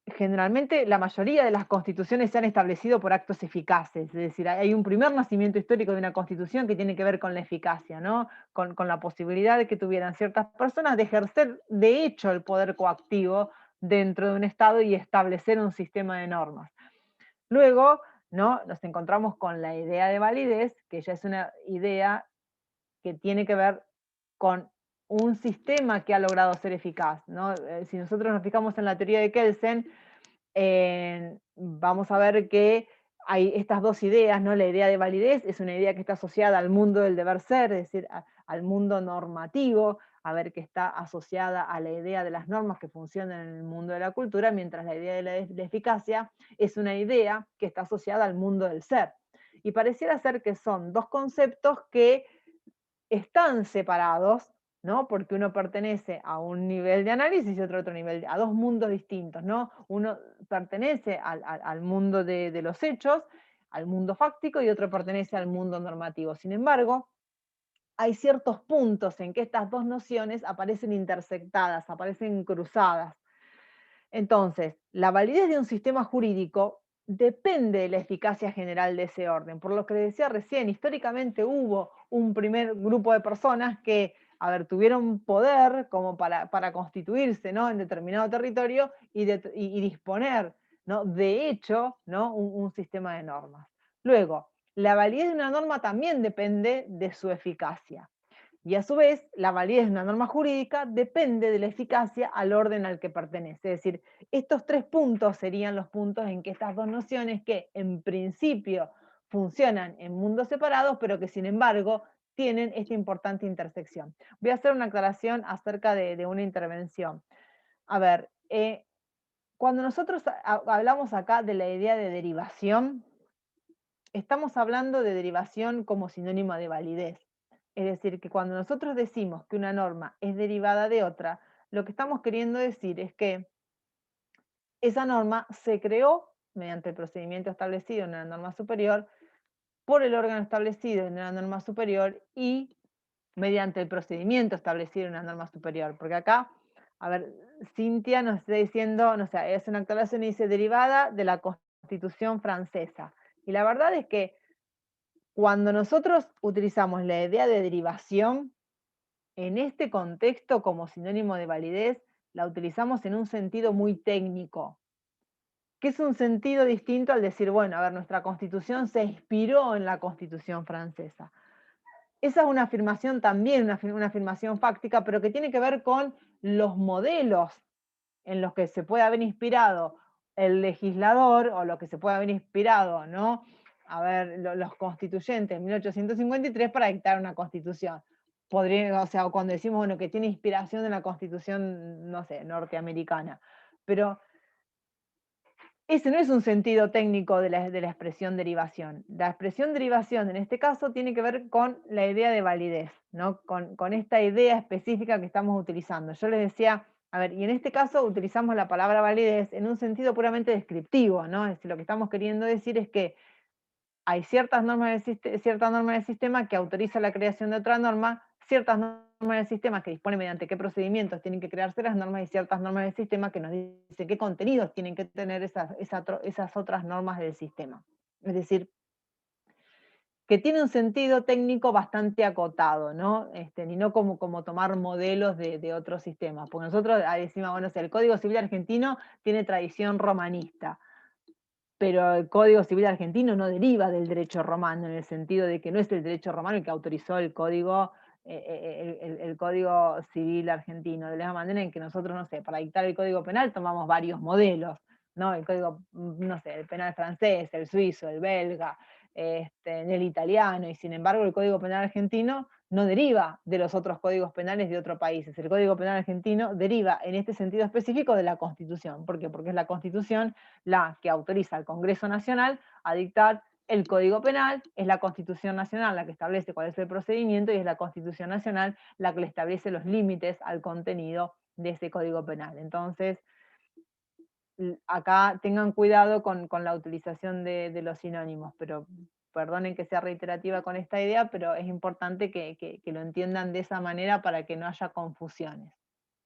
generalmente la mayoría de las constituciones se han establecido por actos eficaces, es decir, hay un primer nacimiento histórico de una constitución que tiene que ver con la eficacia, ¿no? Con la posibilidad de que tuvieran ciertas personas de ejercer de hecho el poder coactivo dentro de un Estado y establecer un sistema de normas. Luego, ¿no?, nos encontramos con la idea de validez, que ya es una idea que tiene que ver con un sistema que ha logrado ser eficaz, ¿no? Si nosotros nos fijamos en la teoría de Kelsen, vamos a ver que hay estas dos ideas, ¿no? La idea de validez es una idea que está asociada al mundo del deber ser, es decir, al mundo normativo, a ver que está asociada a la idea de las normas que funcionan en el mundo de la cultura, mientras la idea de la eficacia es una idea que está asociada al mundo del ser. Y pareciera ser que son dos conceptos que están separados, ¿no? Porque uno pertenece a un nivel de análisis y otro nivel, a dos mundos distintos, ¿no? Uno pertenece al mundo de los hechos, al mundo fáctico, y otro pertenece al mundo normativo. Sin embargo, hay ciertos puntos en que estas dos nociones aparecen intersectadas, aparecen cruzadas. Entonces, la validez de un sistema jurídico depende de la eficacia general de ese orden. Por lo que decía recién, históricamente hubo un primer grupo de personas que, tuvieron poder como para constituirse, ¿no?, en determinado territorio y disponer, ¿no?, de hecho, ¿no?, un sistema de normas. Luego, la validez de una norma también depende de su eficacia. Y a su vez, la validez de una norma jurídica depende de la eficacia al orden al que pertenece. Es decir, estos tres puntos serían los puntos en que estas dos nociones, que en principio funcionan en mundos separados, pero que sin embargo tienen esta importante intersección. Voy a hacer una aclaración acerca de una intervención. A ver, cuando nosotros hablamos acá de la idea de derivación, estamos hablando de derivación como sinónimo de validez. Es decir, que cuando nosotros decimos que una norma es derivada de otra, lo que estamos queriendo decir es que esa norma se creó mediante el procedimiento establecido en una norma superior, por el órgano establecido en una norma superior y mediante el procedimiento establecido en una norma superior. Porque acá, Cintia nos está diciendo, no sé, es una aclaración y dice derivada de la Constitución francesa. Y la verdad es que cuando nosotros utilizamos la idea de derivación, en este contexto como sinónimo de validez, la utilizamos en un sentido muy técnico, que es un sentido distinto al decir, bueno, nuestra Constitución se inspiró en la Constitución francesa. Esa es una afirmación también, una afirmación fáctica, pero que tiene que ver con los modelos en los que se puede haber inspirado el legislador, o lo que se puede haber inspirado, ¿no?, los constituyentes en 1853 para dictar una constitución. Cuando decimos, bueno, que tiene inspiración en la Constitución, no sé, norteamericana. Pero ese no es un sentido técnico de la expresión derivación. La expresión derivación, en este caso, tiene que ver con la idea de validez, ¿no?, con esta idea específica que estamos utilizando. Yo les decía, y en este caso utilizamos la palabra validez en un sentido puramente descriptivo, ¿no? Es decir, lo que estamos queriendo decir es que hay ciertas normas cierta norma del sistema que autoriza la creación de otra norma, ciertas normas del sistema que dispone mediante qué procedimientos tienen que crearse las normas, y ciertas normas del sistema que nos dicen qué contenidos tienen que tener esas otras normas del sistema. Es decir, que tiene un sentido técnico bastante acotado, ¿no? Y no como tomar modelos de otros sistemas, porque nosotros decimos, bueno, el Código Civil argentino tiene tradición romanista, pero el Código Civil argentino no deriva del derecho romano, en el sentido de que no es el derecho romano el que autorizó el Código Civil argentino, de la manera en que nosotros, no sé, para dictar el Código Penal tomamos varios modelos, ¿no? El código, no sé, el penal francés, el suizo, el belga, el italiano, y sin embargo el Código Penal argentino no deriva de los otros códigos penales de otros países. El Código Penal argentino deriva en este sentido específico de la Constitución. ¿Por qué? Porque es la Constitución la que autoriza al Congreso Nacional a dictar el Código Penal, es la Constitución Nacional la que establece cuál es el procedimiento y es la Constitución Nacional la que le establece los límites al contenido de ese Código Penal. Entonces, acá tengan cuidado con la utilización de los sinónimos, pero perdonen que sea reiterativa con esta idea, pero es importante que lo entiendan de esa manera para que no haya confusiones.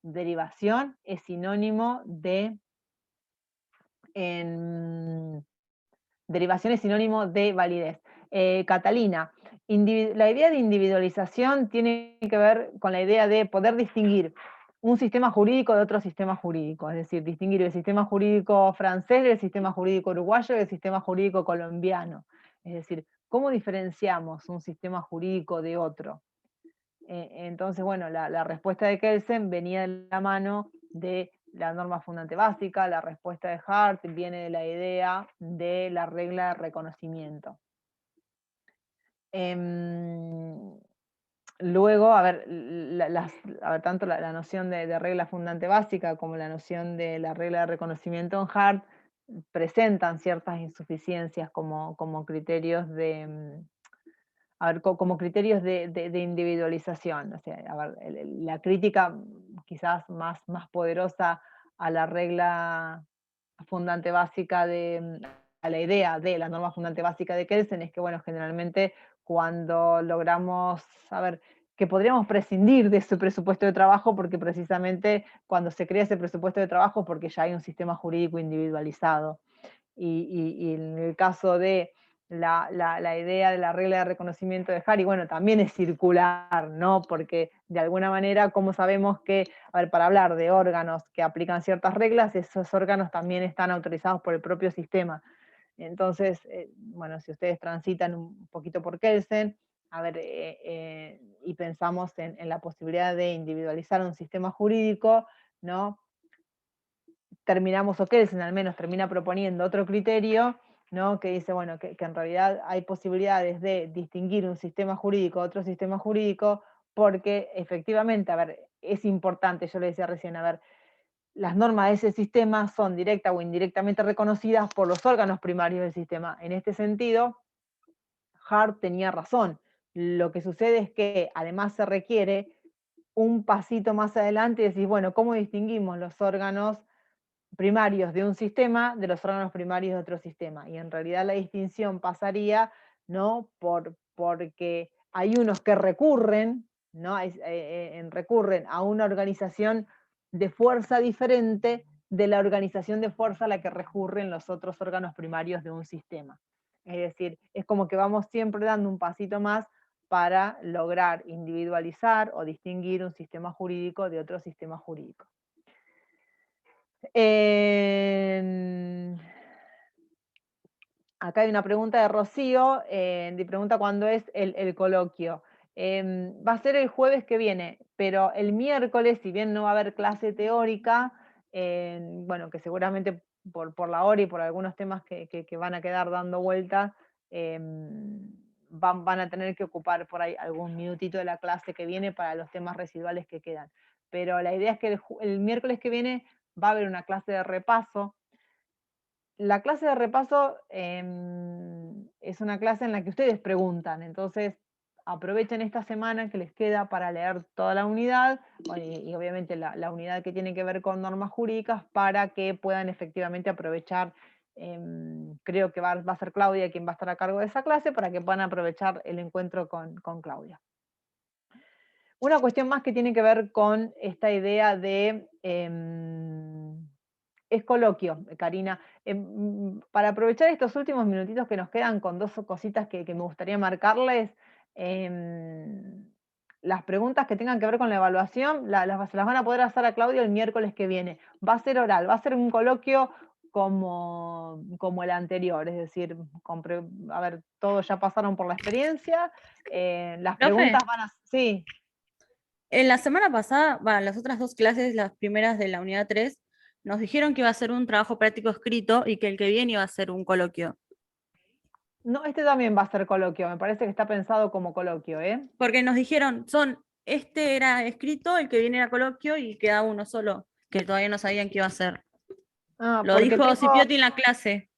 Derivación es sinónimo de... derivación es sinónimo de validez. Catalina, la idea de individualización tiene que ver con la idea de poder distinguir un sistema jurídico de otro sistema jurídico, es decir, distinguir el sistema jurídico francés del sistema jurídico uruguayo del sistema jurídico colombiano. Es decir, ¿cómo diferenciamos un sistema jurídico de otro? Entonces, bueno, la respuesta de Kelsen venía de la mano de la norma fundante básica, la respuesta de Hart viene de la idea de la regla de reconocimiento. Luego, a ver, tanto la noción de regla fundante básica como la noción de la regla de reconocimiento en Hart presentan ciertas insuficiencias como criterios de... como criterios de individualización. O sea, a ver, la crítica quizás más poderosa a la regla fundante básica a la idea de la norma fundante básica de Kelsen es que, bueno, generalmente cuando logramos, que podríamos prescindir de ese presupuesto de trabajo, porque precisamente cuando se crea ese presupuesto de trabajo porque ya hay un sistema jurídico individualizado. Y en el caso de la idea de la regla de reconocimiento de Harry, bueno, también es circular, ¿no? Porque de alguna manera, como sabemos que, para hablar de órganos que aplican ciertas reglas, esos órganos también están autorizados por el propio sistema. Entonces, bueno, si ustedes transitan un poquito por Kelsen, y pensamos en la posibilidad de individualizar un sistema jurídico, ¿no? Terminamos, o Kelsen al menos termina proponiendo otro criterio, ¿no? Que dice, bueno, que en realidad hay posibilidades de distinguir un sistema jurídico de otro sistema jurídico, porque efectivamente, es importante, yo le decía recién, las normas de ese sistema son directa o indirectamente reconocidas por los órganos primarios del sistema. En este sentido, Hart tenía razón. Lo que sucede es que además se requiere un pasito más adelante y decir, bueno, ¿cómo distinguimos los órganos primarios de un sistema de los órganos primarios de otro sistema? Y en realidad la distinción pasaría, ¿no? Porque hay unos que recurren, ¿no? Recurren a una organización de fuerza diferente de la organización de fuerza a la que recurren los otros órganos primarios de un sistema. Es decir, es como que vamos siempre dando un pasito más para lograr individualizar o distinguir un sistema jurídico de otro sistema jurídico. Acá hay una pregunta de Rocío, pregunta cuándo es el coloquio. Va a ser el jueves que viene, pero el miércoles, si bien no va a haber clase teórica, bueno, que seguramente por la hora y por algunos temas que van a quedar dando vueltas, van a tener que ocupar por ahí algún minutito de la clase que viene para los temas residuales que quedan. Pero la idea es que el miércoles que viene va a haber una clase de repaso. La clase de repaso es una clase en la que ustedes preguntan, entonces aprovechen esta semana que les queda para leer toda la unidad, y obviamente la unidad que tiene que ver con normas jurídicas, para que puedan efectivamente aprovechar, creo que va a ser Claudia quien va a estar a cargo de esa clase, para que puedan aprovechar el encuentro con Claudia. Una cuestión más que tiene que ver con esta idea de Es coloquio, Karina. Para aprovechar estos últimos minutitos que nos quedan con dos cositas que me gustaría marcarles, las preguntas que tengan que ver con la evaluación se las van a poder hacer a Claudia el miércoles que viene. Va a ser oral, va a ser un coloquio como el anterior, es decir, a ver, todos ya pasaron por la experiencia, las Profe. preguntas van a... Sí. En la semana pasada, las otras dos clases, las primeras de la unidad 3, nos dijeron que iba a ser un trabajo práctico escrito y que el que viene iba a ser un coloquio. No, este también va a ser coloquio, me parece que está pensado como coloquio, ¿eh? Porque nos dijeron, este era escrito, el que viene era coloquio y queda uno solo, que todavía no sabían qué iba a ser. Lo porque dijo Cipiotti en la clase.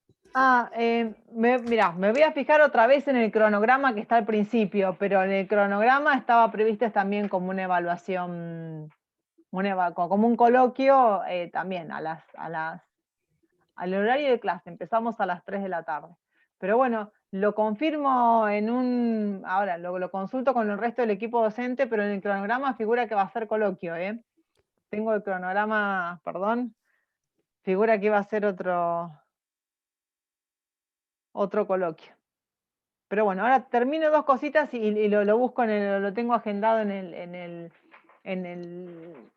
Mirá, me voy a fijar otra vez en el cronograma que está al principio, pero en el cronograma estaba previsto también como una evaluación, como un coloquio también al horario de clase. Empezamos a las 3 de la tarde. Pero bueno, lo confirmo ahora lo consulto con el resto del equipo docente, pero en el cronograma figura que va a ser coloquio, ¿eh? Tengo el cronograma, perdón, figura que iba a ser otro coloquio. Pero bueno, ahora termino dos cositas y lo busco, lo tengo agendado en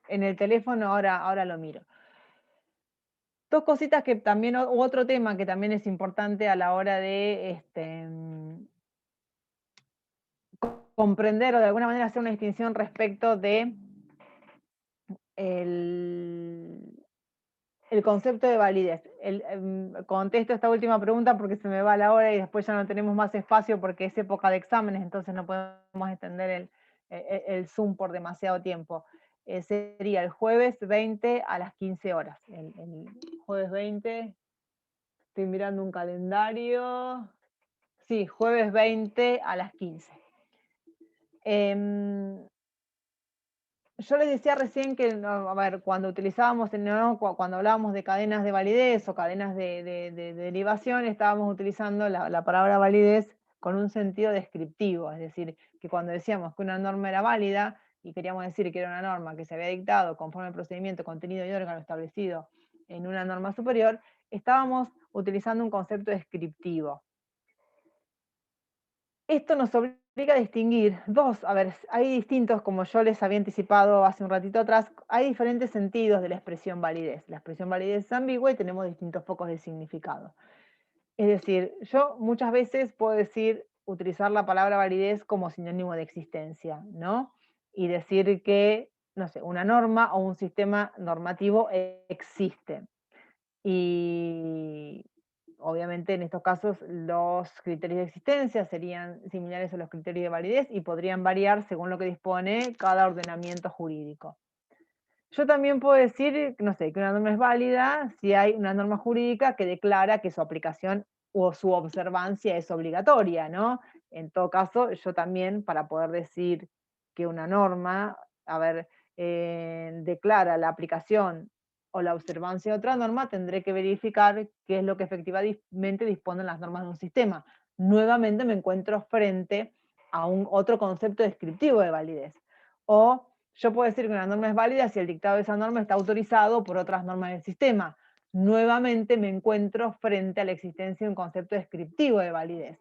el teléfono, ahora lo miro. Dos cositas que también, u otro tema que también es importante a la hora de comprender o de alguna manera hacer una distinción respecto de el concepto de validez. Contesto esta última pregunta porque se me va la hora y después ya no tenemos más espacio porque es época de exámenes, entonces no podemos extender el Zoom por demasiado tiempo. Sería el jueves 20 a las 15 horas. El jueves 20, estoy mirando un calendario. Sí, jueves 20 a las 15. Yo les decía recién que, a ver, cuando utilizábamos, cuando hablábamos de cadenas de validez o cadenas de derivación, estábamos utilizando la palabra validez con un sentido descriptivo, es decir, que cuando decíamos que una norma era válida y queríamos decir que era una norma que se había dictado conforme al procedimiento, contenido y órgano establecido en una norma superior, estábamos utilizando un concepto descriptivo. Esto nos obliga a distinguir hay distintos, como yo les había anticipado hace un ratito atrás, hay diferentes sentidos de la expresión validez. La expresión validez es ambigua y tenemos distintos focos de significado. Es decir, yo muchas veces puedo utilizar la palabra validez como sinónimo de existencia, ¿no? Y decir que, no sé, una norma o un sistema normativo existe. Y obviamente en estos casos los criterios de existencia serían similares a los criterios de validez y podrían variar según lo que dispone cada ordenamiento jurídico. Yo también puedo decir, no sé, que una norma es válida si hay una norma jurídica que declara que su aplicación o su observancia es obligatoria, ¿no? En todo caso, yo también, para poder decir que una norma, declara la aplicación o la observancia de otra norma, tendré que verificar qué es lo que efectivamente disponen las normas de un sistema. Nuevamente me encuentro frente a otro concepto descriptivo de validez. O yo puedo decir que una norma es válida si el dictado de esa norma está autorizado por otras normas del sistema. Nuevamente me encuentro frente a la existencia de un concepto descriptivo de validez.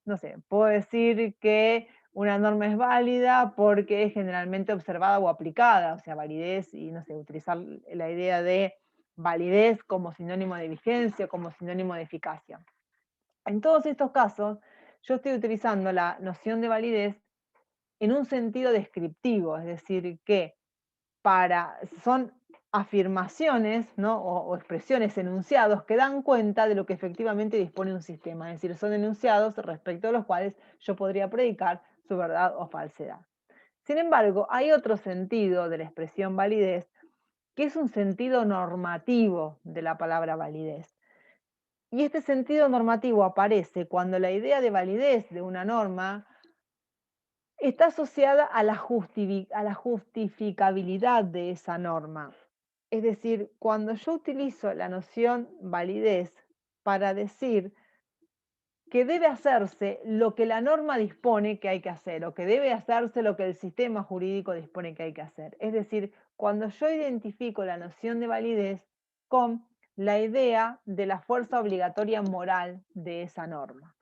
No sé, puedo decir que una norma es válida porque es generalmente observada o aplicada, o sea, validez y, no sé, utilizar la idea de validez como sinónimo de vigencia, como sinónimo de eficacia. En todos estos casos, yo estoy utilizando la noción de validez en un sentido descriptivo, es decir, que son afirmaciones, ¿no? o expresiones, enunciados que dan cuenta de lo que efectivamente dispone un sistema, es decir, son enunciados respecto a los cuales yo podría predicar su verdad o falsedad. Sin embargo, hay otro sentido de la expresión validez, que es un sentido normativo de la palabra validez. Y este sentido normativo aparece cuando la idea de validez de una norma está asociada a la justificabilidad de esa norma. Es decir, cuando yo utilizo la noción validez para decir que debe hacerse lo que la norma dispone que hay que hacer, o que debe hacerse lo que el sistema jurídico dispone que hay que hacer. Es decir, cuando yo identifico la noción de validez con la idea de la fuerza obligatoria moral de esa norma.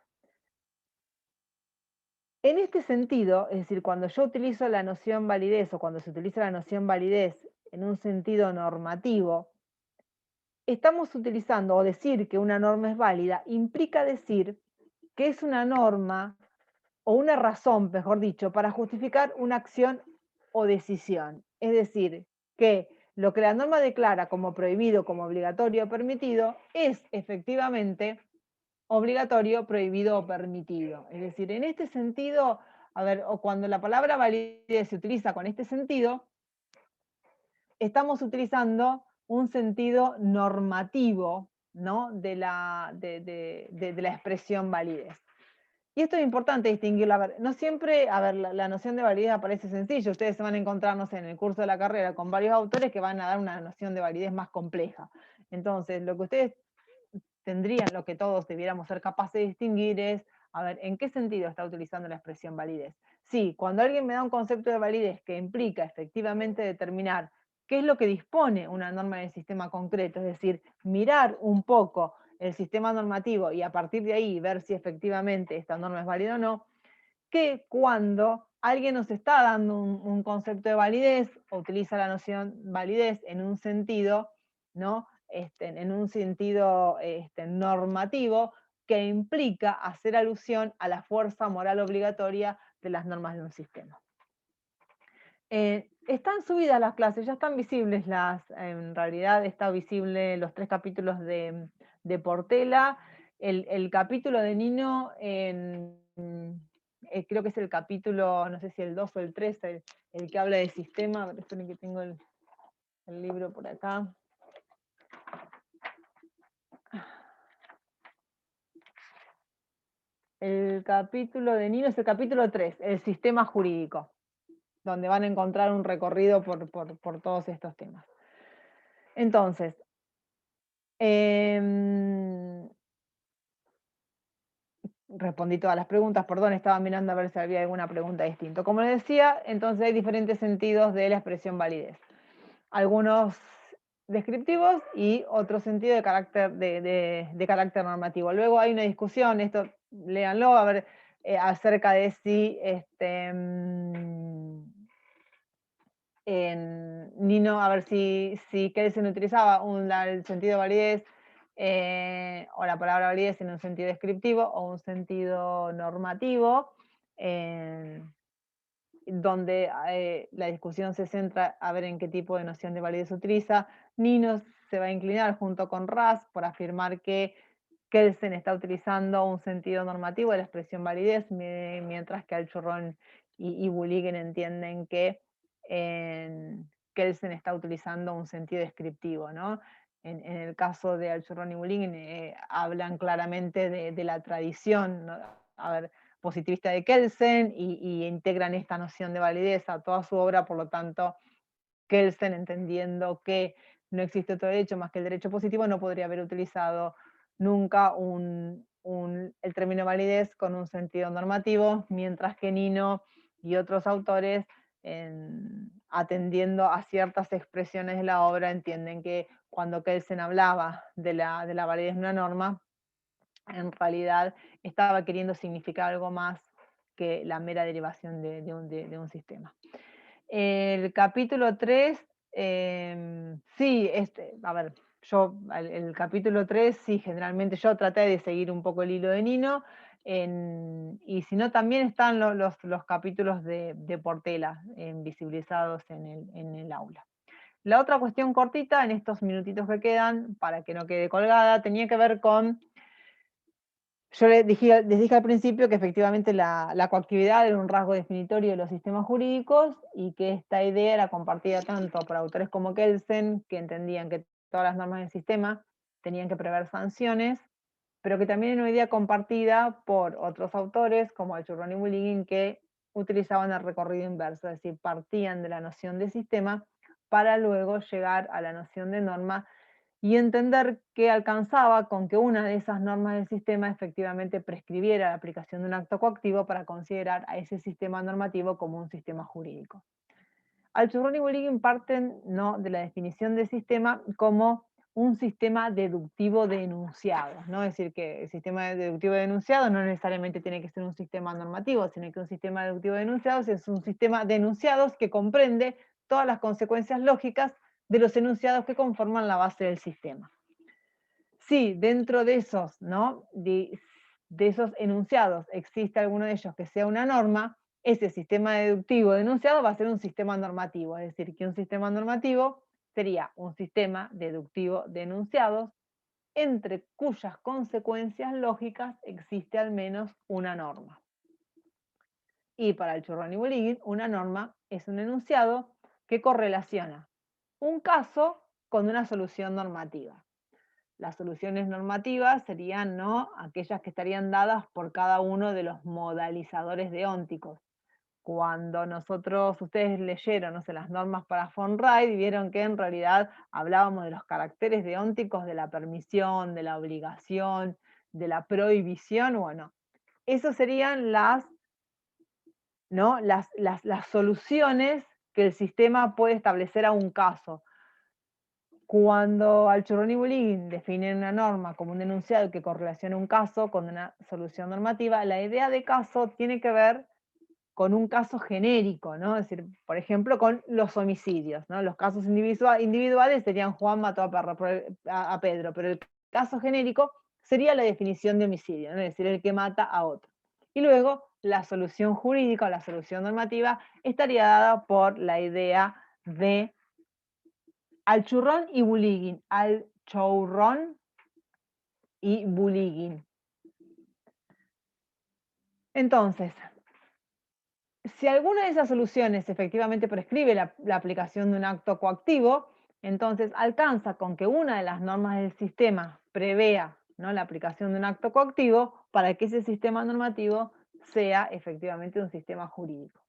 En este sentido, es decir, cuando yo utilizo la noción validez o cuando se utiliza la noción validez en un sentido normativo, estamos utilizando o decir que una norma es válida implica decir que es una norma o una razón, mejor dicho, para justificar una acción o decisión. Es decir, que lo que la norma declara como prohibido, como obligatorio o permitido, es efectivamente obligatorio, prohibido o permitido. Es decir, en este sentido, a ver, o cuando la palabra validez se utiliza con este sentido, estamos utilizando un sentido normativo, ¿no? de la expresión validez. Y esto es importante distinguirlo. A ver, no siempre, a ver, la noción de validez aparece sencilla. Ustedes se van a encontrar, no sé, en el curso de la carrera con varios autores que van a dar una noción de validez más compleja. Entonces, lo que ustedes tendrían, lo que todos debiéramos ser capaces de distinguir es, a ver, ¿en qué sentido está utilizando la expresión validez? Sí, cuando alguien me da un concepto de validez que implica efectivamente determinar qué es lo que dispone una norma del sistema concreto, es decir, mirar un poco el sistema normativo y a partir de ahí ver si efectivamente esta norma es válida o no, que cuando alguien nos está dando un concepto de validez o utiliza la noción validez en un sentido, ¿no? En un sentido normativo que implica hacer alusión a la fuerza moral obligatoria de las normas de un sistema. Están subidas las clases, ya están visibles en realidad está visible los 3 capítulos de Portela, el capítulo de Nino, creo que es el capítulo, no sé si el 2 o el 3, el que habla de sistema. A ver, esperen que tengo el libro por acá. El capítulo de Nino es el capítulo 3, el sistema jurídico, donde van a encontrar un recorrido por todos estos temas. Entonces, respondí todas las preguntas, perdón, estaba mirando a ver si había alguna pregunta distinta. Como les decía, entonces hay diferentes sentidos de la expresión validez. Algunos descriptivos y otro sentido de carácter normativo. Luego hay una discusión, esto léanlo, a ver, acerca de si Nino, a ver si Kelsen utilizaba el sentido de validez o la palabra validez en un sentido descriptivo o un sentido normativo, donde la discusión se centra a ver en qué tipo de noción de validez se utiliza. Nino se va a inclinar junto con Ras por afirmar que Kelsen está utilizando un sentido normativo de la expresión validez, mientras que Alchurrón y Bulligen entienden que Kelsen está utilizando un sentido descriptivo, ¿no? En el caso de Alchurrón y Bulligen hablan claramente de la tradición, ¿no? A ver, positivista de Kelsen y integran esta noción de validez a toda su obra, por lo tanto, Kelsen, entendiendo que no existe otro derecho más que el derecho positivo, no podría haber utilizado nunca el término validez con un sentido normativo, mientras que Nino y otros autores, atendiendo a ciertas expresiones de la obra, entienden que cuando Kelsen hablaba de la validez de una norma, en realidad estaba queriendo significar algo más que la mera derivación de un sistema. El capítulo 3, sí, a ver, yo el capítulo 3, sí, generalmente yo traté de seguir un poco el hilo de Nino, y si no, también están los capítulos de Portela visibilizados en el aula. La otra cuestión cortita, en estos minutitos que quedan, para que no quede colgada, tenía que ver con... Yo les dije al principio que efectivamente la coactividad era un rasgo definitorio de los sistemas jurídicos y que esta idea era compartida tanto por autores como Kelsen, que entendían que todas las normas del sistema tenían que prever sanciones, pero que también era una idea compartida por otros autores como Alchurrón y Bulligen, que utilizaban el recorrido inverso, es decir, partían de la noción de sistema para luego llegar a la noción de norma y entender que alcanzaba con que una de esas normas del sistema efectivamente prescribiera la aplicación de un acto coactivo para considerar a ese sistema normativo como un sistema jurídico. Alchurrón y Bulligen parten, ¿no?, de la definición de sistema como un sistema deductivo de enunciados, ¿no? Es decir, que el sistema deductivo de enunciados no necesariamente tiene que ser un sistema normativo, sino que un sistema deductivo de enunciados es un sistema de enunciados que comprende todas las consecuencias lógicas de los enunciados que conforman la base del sistema. Si dentro de esos, ¿no? de esos enunciados existe alguno de ellos que sea una norma, ese sistema deductivo de enunciados va a ser un sistema normativo, es decir, que un sistema normativo sería un sistema deductivo de enunciados entre cuyas consecuencias lógicas existe al menos una norma. Y para el Churrón y Bulliggin, una norma es un enunciado que correlaciona un caso con una solución normativa. Las soluciones normativas serían, ¿no?, aquellas que estarían dadas por cada uno de los modalizadores deónticos. Cuando ustedes leyeron, no sé, las normas para von Wright, vieron que en realidad hablábamos de los caracteres deónticos de la permisión, de la obligación, de la prohibición. Bueno, esas serían ¿no?, las soluciones que el sistema puede establecer a un caso. Cuando Alchurrón y Bulliggin definen una norma como un enunciado que correlaciona un caso con una solución normativa, la idea de caso tiene que ver con un caso genérico, ¿no? Es decir, por ejemplo, con los homicidios, ¿no? Los casos individuales serían Juan mató a Pedro, pero el caso genérico sería la definición de homicidio, ¿no? Es decir, el que mata a otro. Y luego la solución jurídica o la solución normativa estaría dada por la idea de Alchurrón y Bulliggin, Alchurrón y Bulliggin. Entonces, si alguna de esas soluciones efectivamente prescribe la aplicación de un acto coactivo, entonces alcanza con que una de las normas del sistema prevea, ¿no?, la aplicación de un acto coactivo para que ese sistema normativo sea efectivamente un sistema jurídico.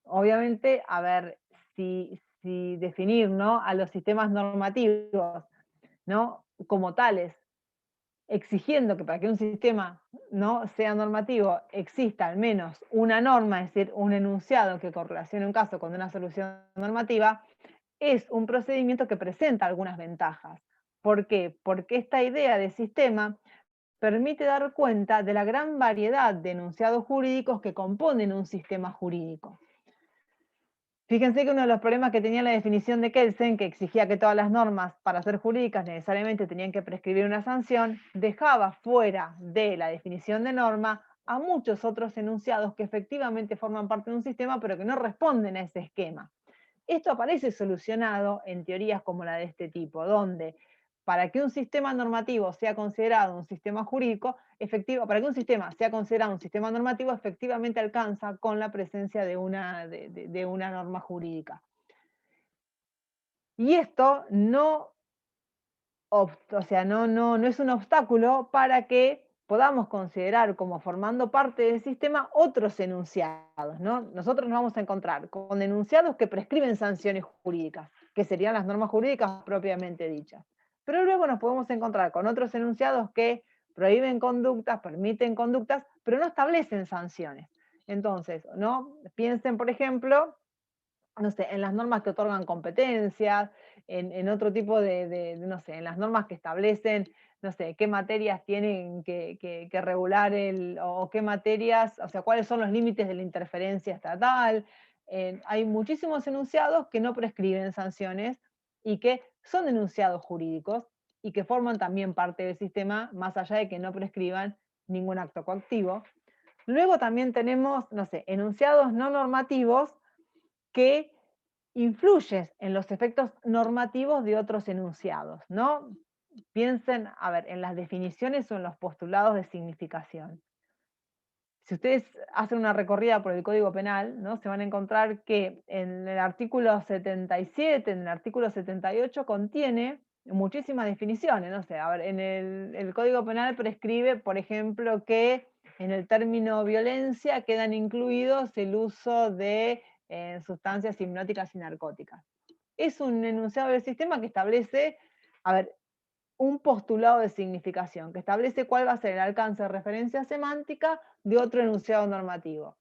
Obviamente, a ver, si definir, ¿no?, a los sistemas normativos, ¿no?, como tales, exigiendo que para que un sistema, ¿no?, sea normativo exista al menos una norma, es decir, un enunciado que correlacione un caso con una solución normativa, es un procedimiento que presenta algunas ventajas. ¿Por qué? Porque esta idea de sistema permite dar cuenta de la gran variedad de enunciados jurídicos que componen un sistema jurídico. Fíjense que uno de los problemas que tenía la definición de Kelsen, que exigía que todas las normas para ser jurídicas necesariamente tenían que prescribir una sanción, dejaba fuera de la definición de norma a muchos otros enunciados que efectivamente forman parte de un sistema, pero que no responden a ese esquema. Esto aparece solucionado en teorías como la de este tipo, donde para que un sistema normativo sea considerado un sistema jurídico, para que un sistema sea considerado un sistema normativo, efectivamente alcanza con la presencia de una norma jurídica. Y esto no es un obstáculo para que podamos considerar como formando parte del sistema otros enunciados, ¿no? Nosotros nos vamos a encontrar con enunciados que prescriben sanciones jurídicas, que serían las normas jurídicas propiamente dichas. Pero luego nos podemos encontrar con otros enunciados que prohíben conductas, permiten conductas, pero no establecen sanciones. Entonces, ¿no? Piensen, por ejemplo, no sé, en las normas que otorgan competencias, en otro tipo no sé, en las normas que establecen, no sé, qué materias tienen que regular o qué materias, o sea, cuáles son los límites de la interferencia estatal. Hay muchísimos enunciados que no prescriben sanciones y que son enunciados jurídicos y que forman también parte del sistema, más allá de que no prescriban ningún acto coactivo. Luego también tenemos, no sé, enunciados no normativos que influyen en los efectos normativos de otros enunciados, ¿no? Piensen, a ver, en las definiciones o en los postulados de significación. Si ustedes hacen una recorrida por el Código Penal, ¿no?, se van a encontrar que en el artículo 77, en el artículo 78, contiene muchísimas definiciones. No sé, a ver, en el Código Penal prescribe, por ejemplo, que en el término violencia quedan incluidos el uso de sustancias hipnóticas y narcóticas. Es un enunciado del sistema que establece, a ver, un postulado de significación, que establece cuál va a ser el alcance de referencia semántica de otro enunciado normativo.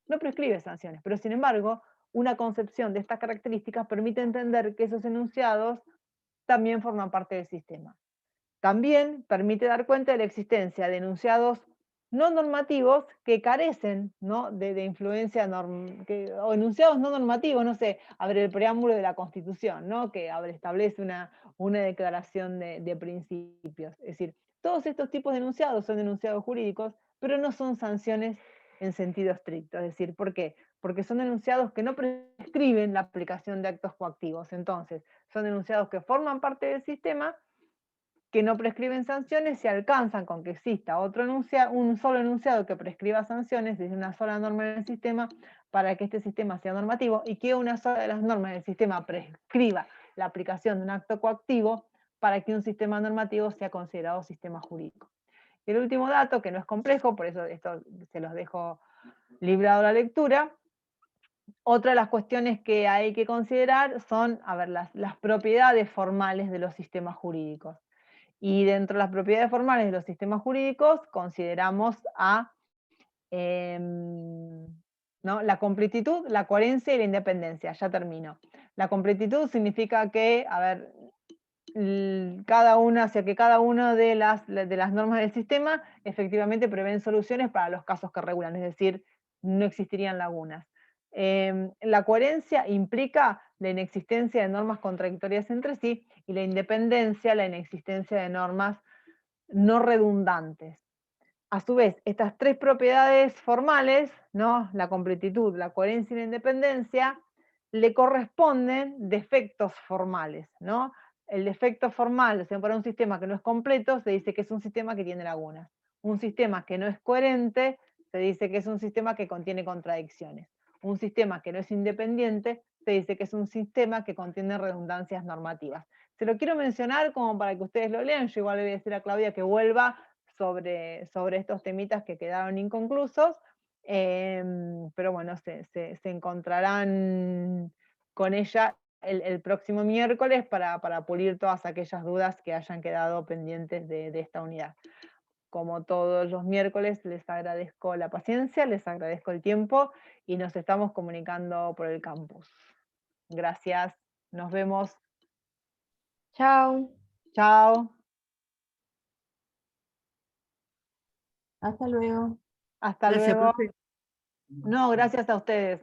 No prescribe sanciones, pero sin embargo, una concepción de estas características permite entender que esos enunciados también forman parte del sistema. También permite dar cuenta de la existencia de enunciados no normativos que carecen, ¿no?, de influencia o enunciados no normativos, no sé, a ver, el preámbulo de la Constitución, ¿no?, que establece una declaración de principios. Es decir, todos estos tipos de enunciados son enunciados jurídicos, pero no son sanciones en sentido estricto. Es decir, ¿por qué? Porque son enunciados que no prescriben la aplicación de actos coactivos. Entonces, son enunciados que forman parte del sistema, que no prescriben sanciones, se alcanzan con que exista un solo enunciado que prescriba sanciones desde una sola norma en el sistema para que este sistema sea normativo, y que una sola de las normas del sistema prescriba la aplicación de un acto coactivo para que un sistema normativo sea considerado sistema jurídico. Y el último dato, que no es complejo, por eso esto se los dejo librado a la lectura. Otra de las cuestiones que hay que considerar son, a ver, las propiedades formales de los sistemas jurídicos. Y dentro de las propiedades formales de los sistemas jurídicos consideramos ¿no?, la completitud, la coherencia y la independencia. Ya termino. La completitud significa que, a ver, cada una de las normas del sistema efectivamente prevén soluciones para los casos que regulan, es decir, no existirían lagunas. La coherencia implica la inexistencia de normas contradictorias entre sí, y la independencia, la inexistencia de normas no redundantes. A su vez, estas tres propiedades formales, ¿no?, la completitud, la coherencia y la independencia, le corresponden defectos formales, ¿no? El defecto formal, o sea, para un sistema que no es completo, se dice que es un sistema que tiene lagunas. Un sistema que no es coherente, se dice que es un sistema que contiene contradicciones. Un sistema que no es independiente, se dice que es un sistema que contiene redundancias normativas. Se lo quiero mencionar como para que ustedes lo lean. Yo igual le voy a decir a Claudia que vuelva sobre estos temitas que quedaron inconclusos, pero bueno, se encontrarán con ella el próximo miércoles para pulir todas aquellas dudas que hayan quedado pendientes de esta unidad. Como todos los miércoles, les agradezco la paciencia, les agradezco el tiempo, y nos estamos comunicando por el campus. Gracias, nos vemos. Chao. Chao, Hasta luego. hasta Gracias, luego. profe. No, gracias a ustedes.